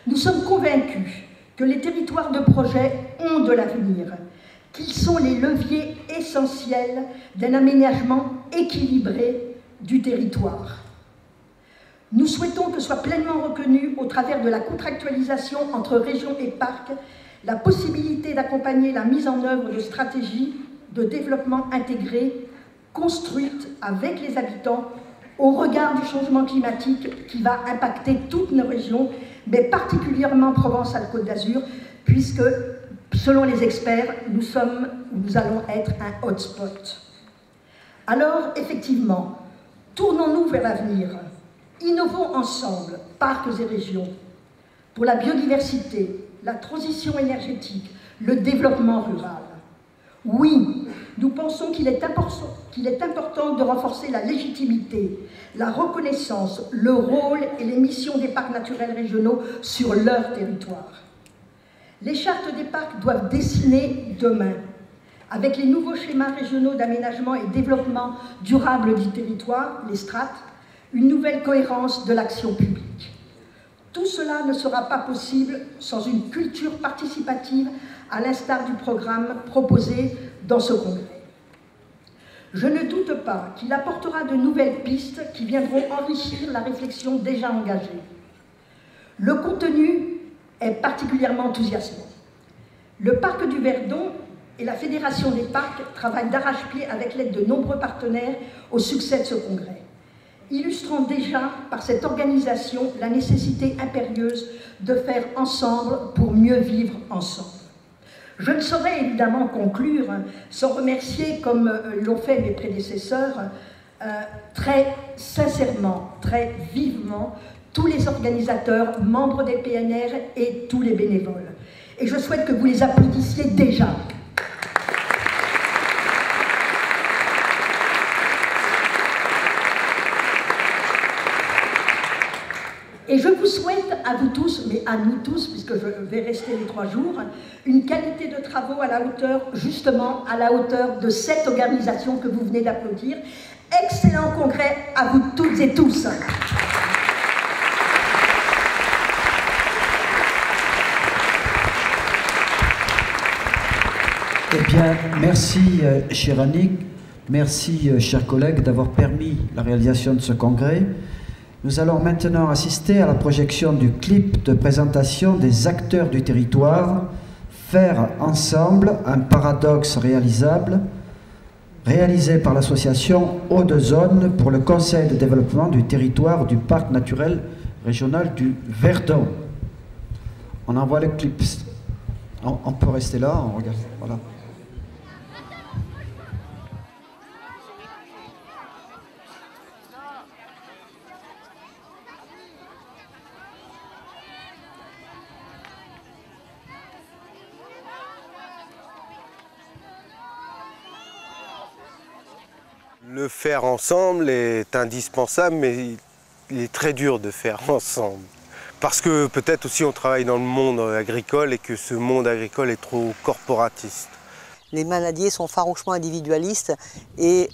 Nous sommes convaincus que les territoires de projet ont de l'avenir, qu'ils sont les leviers essentiels d'un aménagement équilibré du territoire. Nous souhaitons que soit pleinement reconnue, au travers de la contractualisation entre régions et parcs, la possibilité d'accompagner la mise en œuvre de stratégies de développement intégré, construites avec les habitants, au regard du changement climatique qui va impacter toutes nos régions, mais particulièrement Provence-Alpes-Côte d'Azur, puisque, selon les experts, nous allons être un hotspot. Alors, effectivement, tournons-nous vers l'avenir. Innovons ensemble, parcs et régions, pour la biodiversité, la transition énergétique, le développement rural. Oui, nous pensons qu'il est important de renforcer la légitimité, la reconnaissance, le rôle et les missions des parcs naturels régionaux sur leur territoire. Les chartes des parcs doivent dessiner demain, avec les nouveaux schémas régionaux d'aménagement et développement durable du territoire, les strates, une nouvelle cohérence de l'action publique. Tout cela ne sera pas possible sans une culture participative à l'instar du programme proposé dans ce congrès. Je ne doute pas qu'il apportera de nouvelles pistes qui viendront enrichir la réflexion déjà engagée. Le contenu est particulièrement enthousiasmant. Le parc du Verdon et la Fédération des parcs travaillent d'arrache-pied avec l'aide de nombreux partenaires au succès de ce congrès, illustrant déjà par cette organisation la nécessité impérieuse de faire ensemble pour mieux vivre ensemble. Je ne saurais évidemment conclure sans remercier, comme l'ont fait mes prédécesseurs, très sincèrement, très vivement, tous les organisateurs, membres des PNR et tous les bénévoles. Et je souhaite que vous les applaudissiez déjà. Et je vous souhaite à vous tous, mais à nous tous, puisque je vais rester les 3 jours, une qualité de travaux à la hauteur, justement, à la hauteur de cette organisation que vous venez d'applaudir. Excellent congrès à vous toutes et tous. Eh bien, merci, cher Annick, merci, chers collègues, d'avoir permis la réalisation de ce congrès. Nous allons maintenant assister à la projection du clip de présentation des acteurs du territoire, Faire ensemble un paradoxe réalisable, réalisé par l'association Eau de Zone pour le Conseil de développement du territoire du Parc naturel régional du Verdon. On envoie le clip. On peut rester là, on regarde. Voilà. Le faire ensemble est indispensable, mais il est très dur de faire ensemble. Parce que peut-être aussi on travaille dans le monde agricole et que ce monde agricole est trop corporatiste. Les manadiers sont farouchement individualistes et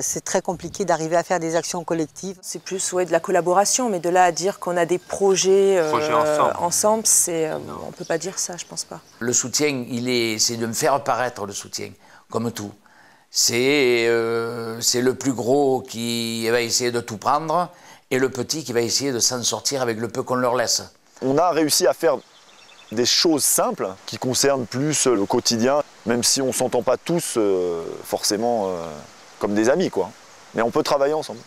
c'est très compliqué d'arriver à faire des actions collectives. C'est plus de la collaboration, mais de là à dire qu'on a des projets ensemble, on ne peut pas dire ça, je pense pas. Le soutien, c'est de me faire paraître le soutien, comme tout. C'est le plus gros qui va essayer de tout prendre et le petit qui va essayer de s'en sortir avec le peu qu'on leur laisse. On a réussi à faire des choses simples qui concernent plus le quotidien, même si on ne s'entend pas tous forcément comme des amis, quoi. Mais on peut travailler ensemble.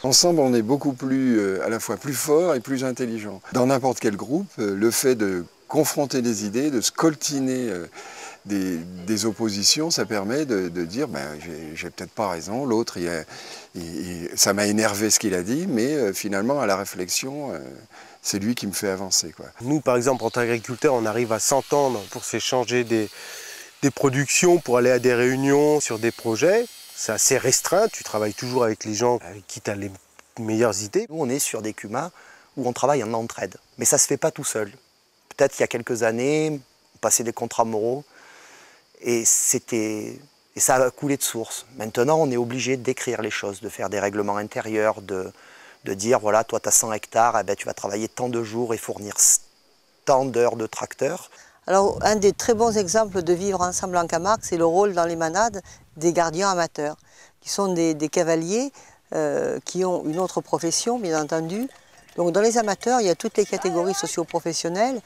Ensemble, on est beaucoup plus, à la fois plus fort et plus intelligent. Dans n'importe quel groupe, le fait de confronter des idées, de scoltiner des oppositions, ça permet de dire ben, j'ai peut-être pas raison, l'autre, ça m'a énervé ce qu'il a dit, mais finalement, à la réflexion, c'est lui qui me fait avancer, quoi. Nous, par exemple, en tant qu'agriculteurs, on arrive à s'entendre pour s'échanger des productions, pour aller à des réunions sur des projets. C'est assez restreint, tu travailles toujours avec les gens avec qui tu as les meilleures idées. Nous, on est sur des CUMA où on travaille en entraide, mais ça ne se fait pas tout seul. Peut-être qu'il y a quelques années, on passait des contrats moraux, et ça a coulé de source. Maintenant, on est obligé d'écrire les choses, de faire des règlements intérieurs, de dire, voilà, toi, tu as 100 hectares, eh ben, tu vas travailler tant de jours et fournir tant d'heures de tracteurs. Alors, un des très bons exemples de vivre ensemble en Camargue, c'est le rôle dans les manades des gardiens amateurs, qui sont des cavaliers qui ont une autre profession, bien entendu. Donc, dans les amateurs, il y a toutes les catégories socio-professionnelles,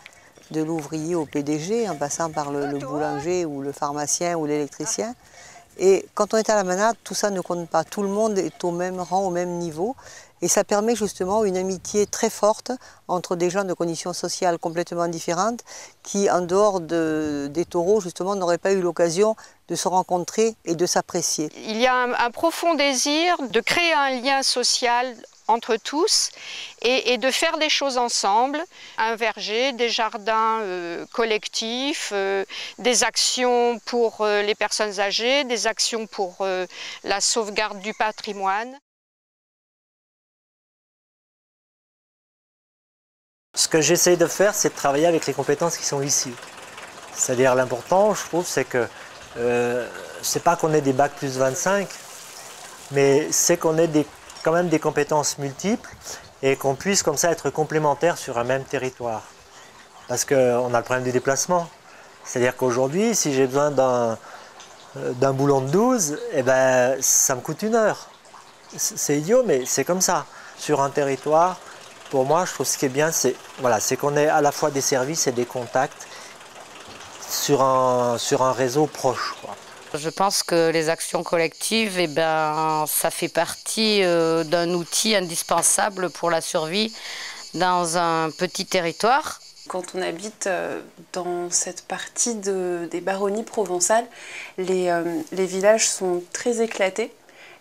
de l'ouvrier au PDG, en passant par le boulanger ou le pharmacien ou l'électricien. Et quand on est à la manade, tout ça ne compte pas. Tout le monde est au même rang, au même niveau. Et ça permet justement une amitié très forte entre des gens de conditions sociales complètement différentes qui, en dehors des taureaux, justement, n'auraient pas eu l'occasion de se rencontrer et de s'apprécier. Il y a un profond désir de créer un lien social entre tous et de faire des choses ensemble, un verger, des jardins collectifs, des actions pour les personnes âgées, des actions pour la sauvegarde du patrimoine. Ce que j'essaie de faire, c'est de travailler avec les compétences qui sont ici. C'est-à-dire l'important, je trouve, c'est que c'est pas qu'on ait des bacs plus 25, mais c'est qu'on ait quand même des compétences multiples et qu'on puisse comme ça être complémentaires sur un même territoire. Parce qu'on a le problème du déplacement. C'est-à-dire qu'aujourd'hui, si j'ai besoin d'un boulon de 12, eh ben, ça me coûte 1 heure. C'est idiot, mais c'est comme ça. Sur un territoire, pour moi, je trouve ce qui est bien, c'est voilà, qu'on ait à la fois des services et des contacts sur un réseau proche, quoi. Je pense que les actions collectives, eh ben, ça fait partie d'un outil indispensable pour la survie dans un petit territoire. Quand on habite dans cette partie des baronnies provençales, les villages sont très éclatés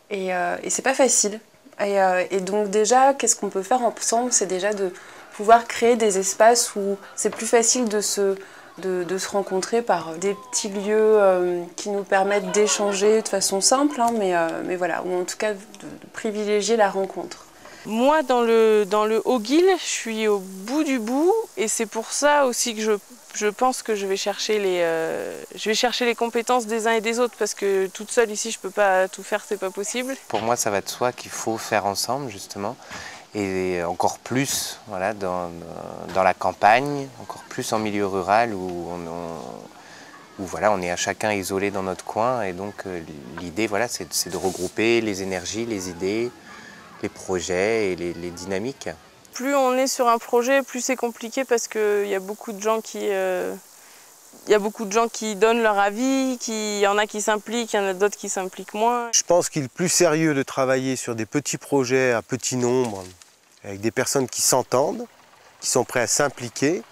et c'est pas facile. Et donc déjà, qu'est-ce qu'on peut faire ensemble? C'est déjà de pouvoir créer des espaces où c'est plus facile de se rencontrer par des petits lieux qui nous permettent d'échanger de façon simple, hein, mais voilà, ou en tout cas de privilégier la rencontre. Moi, dans le Haut-Guil, je suis au bout du bout, et c'est pour ça aussi que je pense que je vais chercher les compétences des uns et des autres, parce que toute seule ici, je ne peux pas tout faire, c'est pas possible. Pour moi, ça va de soi qu'il faut faire ensemble, justement, et encore plus voilà, dans la campagne, encore plus en milieu rural où voilà, on est à chacun isolé dans notre coin, et donc l'idée, voilà, c'est de regrouper les énergies, les idées, les projets et les dynamiques. Plus on est sur un projet, plus c'est compliqué parce qu'il y a beaucoup de gens qui donnent leur avis, il y en a qui s'impliquent, il y en a d'autres qui s'impliquent moins. Je pense qu'il est plus sérieux de travailler sur des petits projets à petit nombre, avec des personnes qui s'entendent, qui sont prêtes à s'impliquer,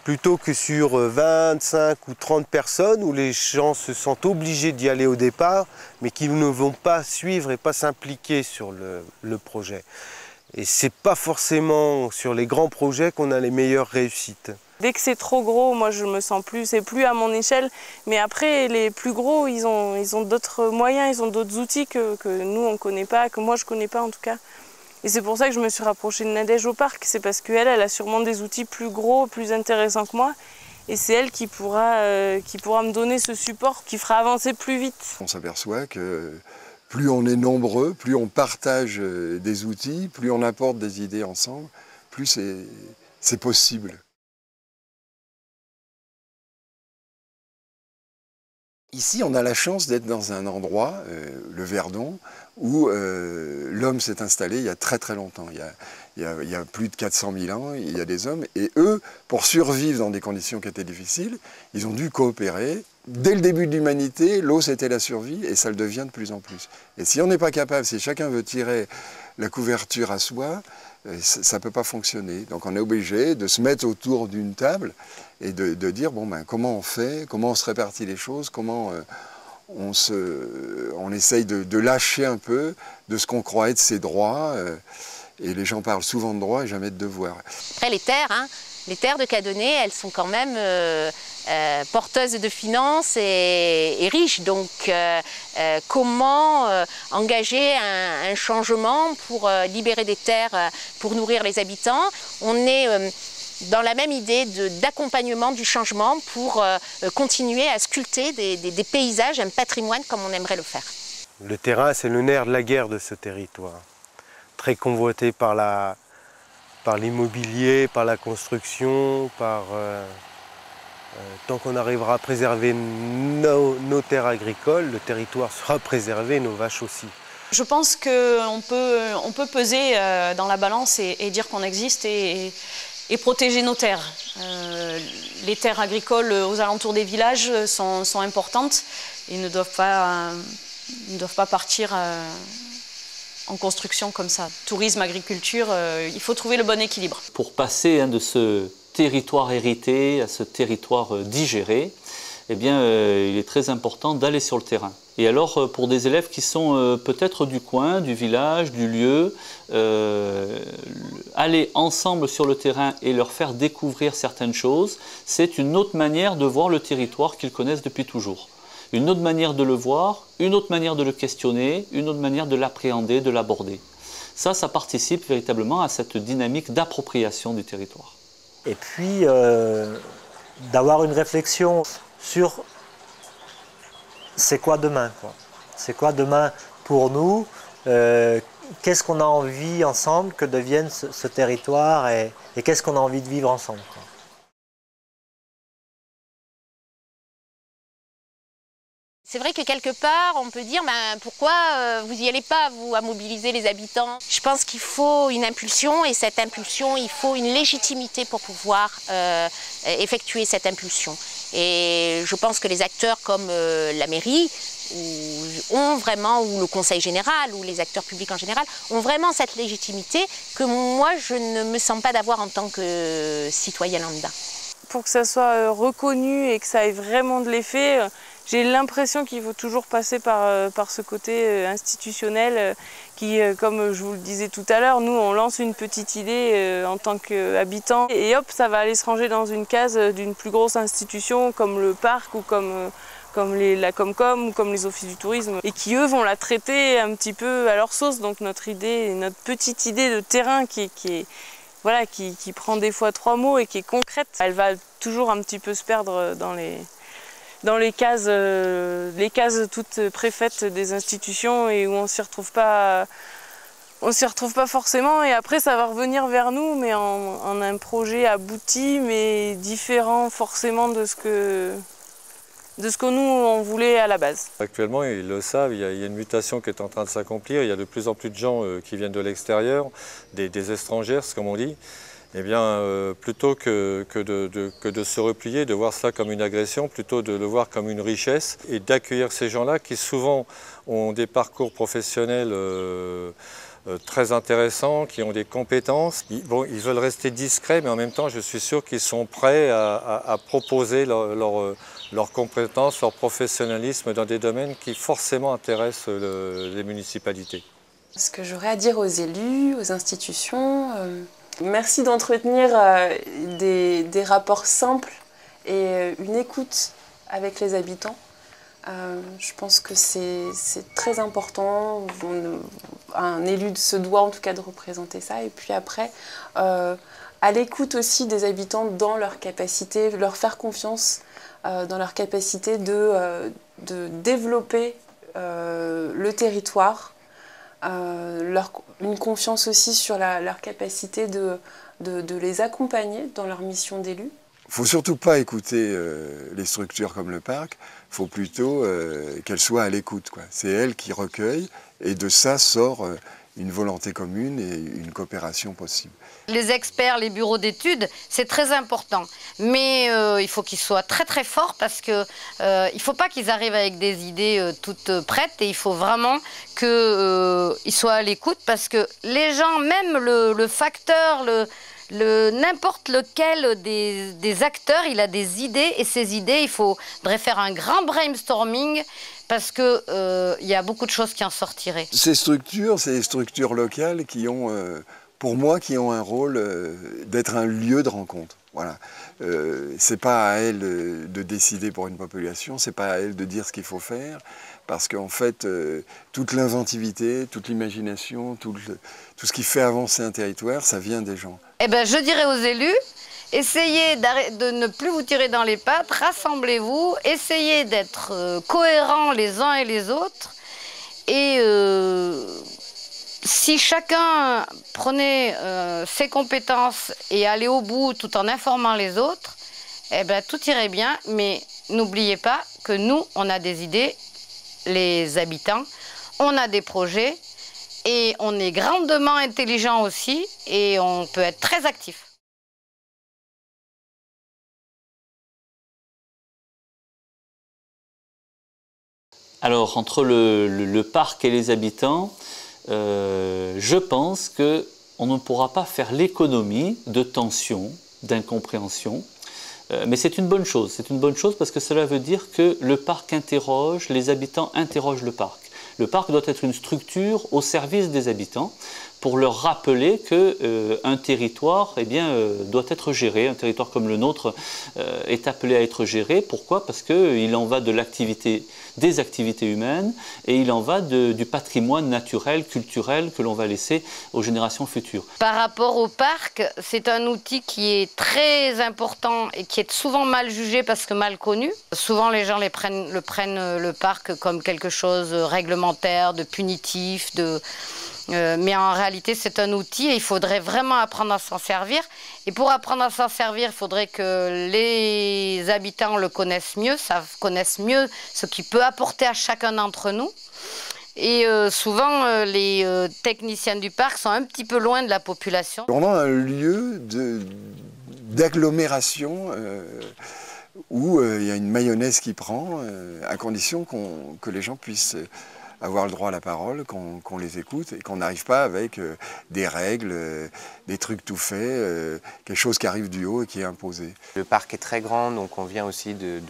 plutôt que sur 25 ou 30 personnes où les gens se sentent obligés d'y aller au départ, mais qui ne vont pas suivre et pas s'impliquer sur le projet. Et c'est pas forcément sur les grands projets qu'on a les meilleures réussites. Dès que c'est trop gros, moi je me sens plus, c'est plus à mon échelle. Mais après, les plus gros, ils ont d'autres moyens, ils ont d'autres outils que nous on connaît pas, que moi je connais pas en tout cas. Et c'est pour ça que je me suis rapprochée de Nadège au parc, c'est parce qu'elle a sûrement des outils plus gros, plus intéressants que moi. Et c'est elle qui pourra me donner ce support qui fera avancer plus vite. On s'aperçoit que plus on est nombreux, plus on partage des outils, plus on apporte des idées ensemble, plus c'est possible. Ici, on a la chance d'être dans un endroit, le Verdon, où l'homme s'est installé il y a très très longtemps. Il y a plus de 400 000 ans, il y a des hommes, et eux, pour survivre dans des conditions qui étaient difficiles, ils ont dû coopérer. Dès le début de l'humanité, l'eau c'était la survie, et ça le devient de plus en plus. Et si on n'est pas capable, si chacun veut tirer la couverture à soi, ça ne peut pas fonctionner. Donc on est obligé de se mettre autour d'une table et de dire, bon ben, comment on fait, comment on se répartit les choses, comment on essaye de lâcher un peu de ce qu'on croit être ses droits. Et les gens parlent souvent de droits et jamais de devoirs. Après les terres de Cadonnet, elles sont quand même porteuses de finances et riches. Donc comment engager un changement pour libérer des terres pour nourrir les habitants? On est dans la même idée d'accompagnement du changement pour continuer à sculpter des paysages, un patrimoine comme on aimerait le faire. Le terrain, c'est le nerf de la guerre de ce territoire. Très convoité par l'immobilier, par la construction, tant qu'on arrivera à préserver nos terres agricoles, le territoire sera préservé, nos vaches aussi. Je pense qu'on peut peser dans la balance et dire qu'on existe et protéger nos terres. Les terres agricoles aux alentours des villages sont importantes et ne doivent pas partir en construction comme ça. Tourisme, agriculture, il faut trouver le bon équilibre. Pour passer de ce territoire hérité à ce territoire digéré, eh bien, il est très important d'aller sur le terrain. Et alors, pour des élèves qui sont peut-être du coin, du village, du lieu, aller ensemble sur le terrain et leur faire découvrir certaines choses, c'est une autre manière de voir le territoire qu'ils connaissent depuis toujours. Une autre manière de le voir, une autre manière de le questionner, une autre manière de l'appréhender, de l'aborder. Ça participe véritablement à cette dynamique d'appropriation du territoire. Et puis, d'avoir une réflexion sur c'est quoi demain, quoi. C'est quoi demain pour nous, qu'est-ce qu'on a envie ensemble que devienne ce territoire et qu'est-ce qu'on a envie de vivre ensemble, quoi. C'est vrai que quelque part, on peut dire pourquoi vous n'y allez pas, vous, à mobiliser les habitants. Je pense qu'il faut une impulsion et cette impulsion, il faut une légitimité pour pouvoir effectuer cette impulsion. Et je pense que les acteurs comme la mairie ont vraiment, ou le conseil général, ou les acteurs publics en général, ont vraiment cette légitimité que moi, je ne me sens pas d'avoir en tant que citoyen lambda. Pour que ça soit reconnu et que ça ait vraiment de l'effet, j'ai l'impression qu'il faut toujours passer par ce côté institutionnel qui, comme je vous le disais tout à l'heure, nous on lance une petite idée en tant qu'habitants et hop, ça va aller se ranger dans une case d'une plus grosse institution comme le parc ou comme la Comcom ou comme les offices du tourisme et qui eux vont la traiter un petit peu à leur sauce. Donc notre petite idée de terrain qui prend des fois 3 mots et qui est concrète, elle va toujours un petit peu se perdre dans les cases toutes préfaites des institutions et où on s'y retrouve pas forcément. Et après, ça va revenir vers nous, mais en un projet abouti, mais différent forcément de ce que nous on voulait à la base. Actuellement, ils le savent, il y a une mutation qui est en train de s'accomplir. Il y a de plus en plus de gens qui viennent de l'extérieur, des étrangères, comme on dit. Eh bien, plutôt que de se replier, de voir cela comme une agression, plutôt de le voir comme une richesse et d'accueillir ces gens-là qui souvent ont des parcours professionnels très intéressants, qui ont des compétences. Ils veulent rester discrets, mais en même temps, je suis sûr qu'ils sont prêts à proposer leurs compétences, leur professionnalisme dans des domaines qui forcément intéressent les municipalités. Ce que j'aurais à dire aux élus, aux institutions, merci d'entretenir des rapports simples et une écoute avec les habitants. Je pense que c'est très important. Un élu se doit en tout cas de représenter ça. Et puis après, à l'écoute aussi des habitants dans leur capacité, leur faire confiance dans leur capacité de développer le territoire. Une confiance aussi sur leur capacité de les accompagner dans leur mission d'élu. Il ne faut surtout pas écouter les structures comme le parc, il faut plutôt qu'elles soient à l'écoute. C'est elles qui recueillent et de ça sort une volonté commune et une coopération possible. Les experts, les bureaux d'études, c'est très important. Mais il faut qu'ils soient très très forts parce que il ne faut pas qu'ils arrivent avec des idées toutes prêtes et il faut vraiment qu'ils soient à l'écoute parce que les gens, même le facteur, n'importe lequel des acteurs, il a des idées et ces idées, il faudrait faire un grand brainstorming parce qu'il y a beaucoup de choses qui en sortiraient. Ces structures locales qui ont, pour moi, qui ont un rôle d'être un lieu de rencontre. Voilà. C'est pas à elles de décider pour une population, c'est pas à elles de dire ce qu'il faut faire, parce qu'en fait, toute l'inventivité, toute l'imagination, tout ce qui fait avancer un territoire, ça vient des gens. Eh ben, je dirais aux élus, essayez de ne plus vous tirer dans les pattes, rassemblez-vous, essayez d'être cohérents les uns et les autres. Et si chacun prenait ses compétences et allait au bout tout en informant les autres, eh ben, tout irait bien. Mais n'oubliez pas que nous, on a des idées, les habitants, on a des projets et on est grandement intelligents aussi et on peut être très actifs. Alors, entre le parc et les habitants, je pense qu'on ne pourra pas faire l'économie de tensions, d'incompréhension. Mais c'est une bonne chose. C'est une bonne chose parce que cela veut dire que le parc interroge, les habitants interrogent le parc. Le parc doit être une structure au service des habitants pour leur rappeler qu'un territoire doit être géré. Un territoire comme le nôtre est appelé à être géré. Pourquoi? Parce qu'il en va de des activités humaines et il en va du patrimoine naturel, culturel que l'on va laisser aux générations futures. Par rapport au parc, c'est un outil qui est très important et qui est souvent mal jugé parce que mal connu. Souvent les gens prennent le parc comme quelque chose de réglementaire, de punitif, mais en réalité, c'est un outil et il faudrait vraiment apprendre à s'en servir. Et pour apprendre à s'en servir, il faudrait que les habitants le connaissent mieux, connaissent mieux ce qu'il peut apporter à chacun d'entre nous. Et souvent, les techniciens du parc sont un petit peu loin de la population. On a un lieu d'agglomération où il y a une mayonnaise qui prend, à condition que les gens puissent avoir le droit à la parole, qu'on les écoute et qu'on n'arrive pas avec des règles, des trucs tout faits, quelque chose qui arrive du haut et qui est imposé. Le parc est très grand, donc on vient aussi de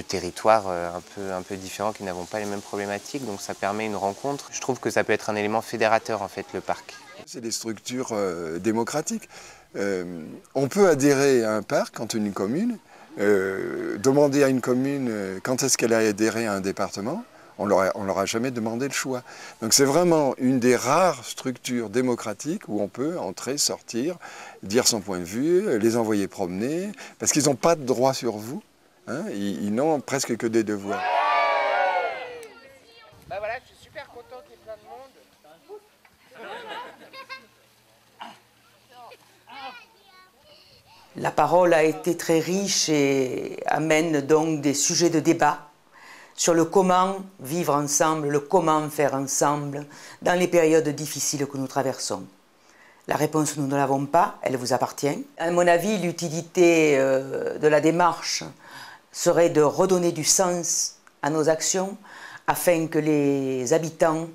territoires un peu différents qui n'avons pas les mêmes problématiques, donc ça permet une rencontre. Je trouve que ça peut être un élément fédérateur en fait, le parc. C'est des structures démocratiques. On peut adhérer à un parc quand une commune, demander à une commune quand est-ce qu'elle a adhéré à un département. On leur a jamais demandé le choix. Donc c'est vraiment une des rares structures démocratiques où on peut entrer, sortir, dire son point de vue, les envoyer promener, parce qu'ils n'ont pas de droit sur vous, hein, ils n'ont presque que des devoirs. Bah voilà, je suis super content qu'il y ait plein de monde. La parole a été très riche et amène donc des sujets de débat sur le comment vivre ensemble, le comment faire ensemble dans les périodes difficiles que nous traversons. La réponse, nous ne l'avons pas, elle vous appartient. À mon avis, l'utilité de la démarche serait de redonner du sens à nos actions afin que les habitants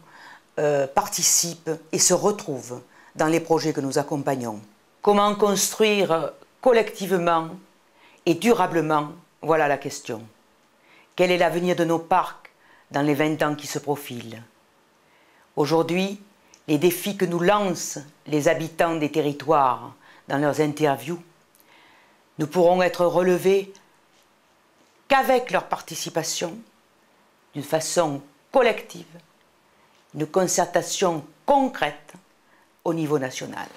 participent et se retrouvent dans les projets que nous accompagnons. Comment construire collectivement et durablement, voilà la question. Quel est l'avenir de nos parcs dans les 20 ans qui se profilent? Aujourd'hui, les défis que nous lancent les habitants des territoires dans leurs interviews ne pourront être relevés qu'avec leur participation, d'une façon collective, une concertation concrète au niveau national.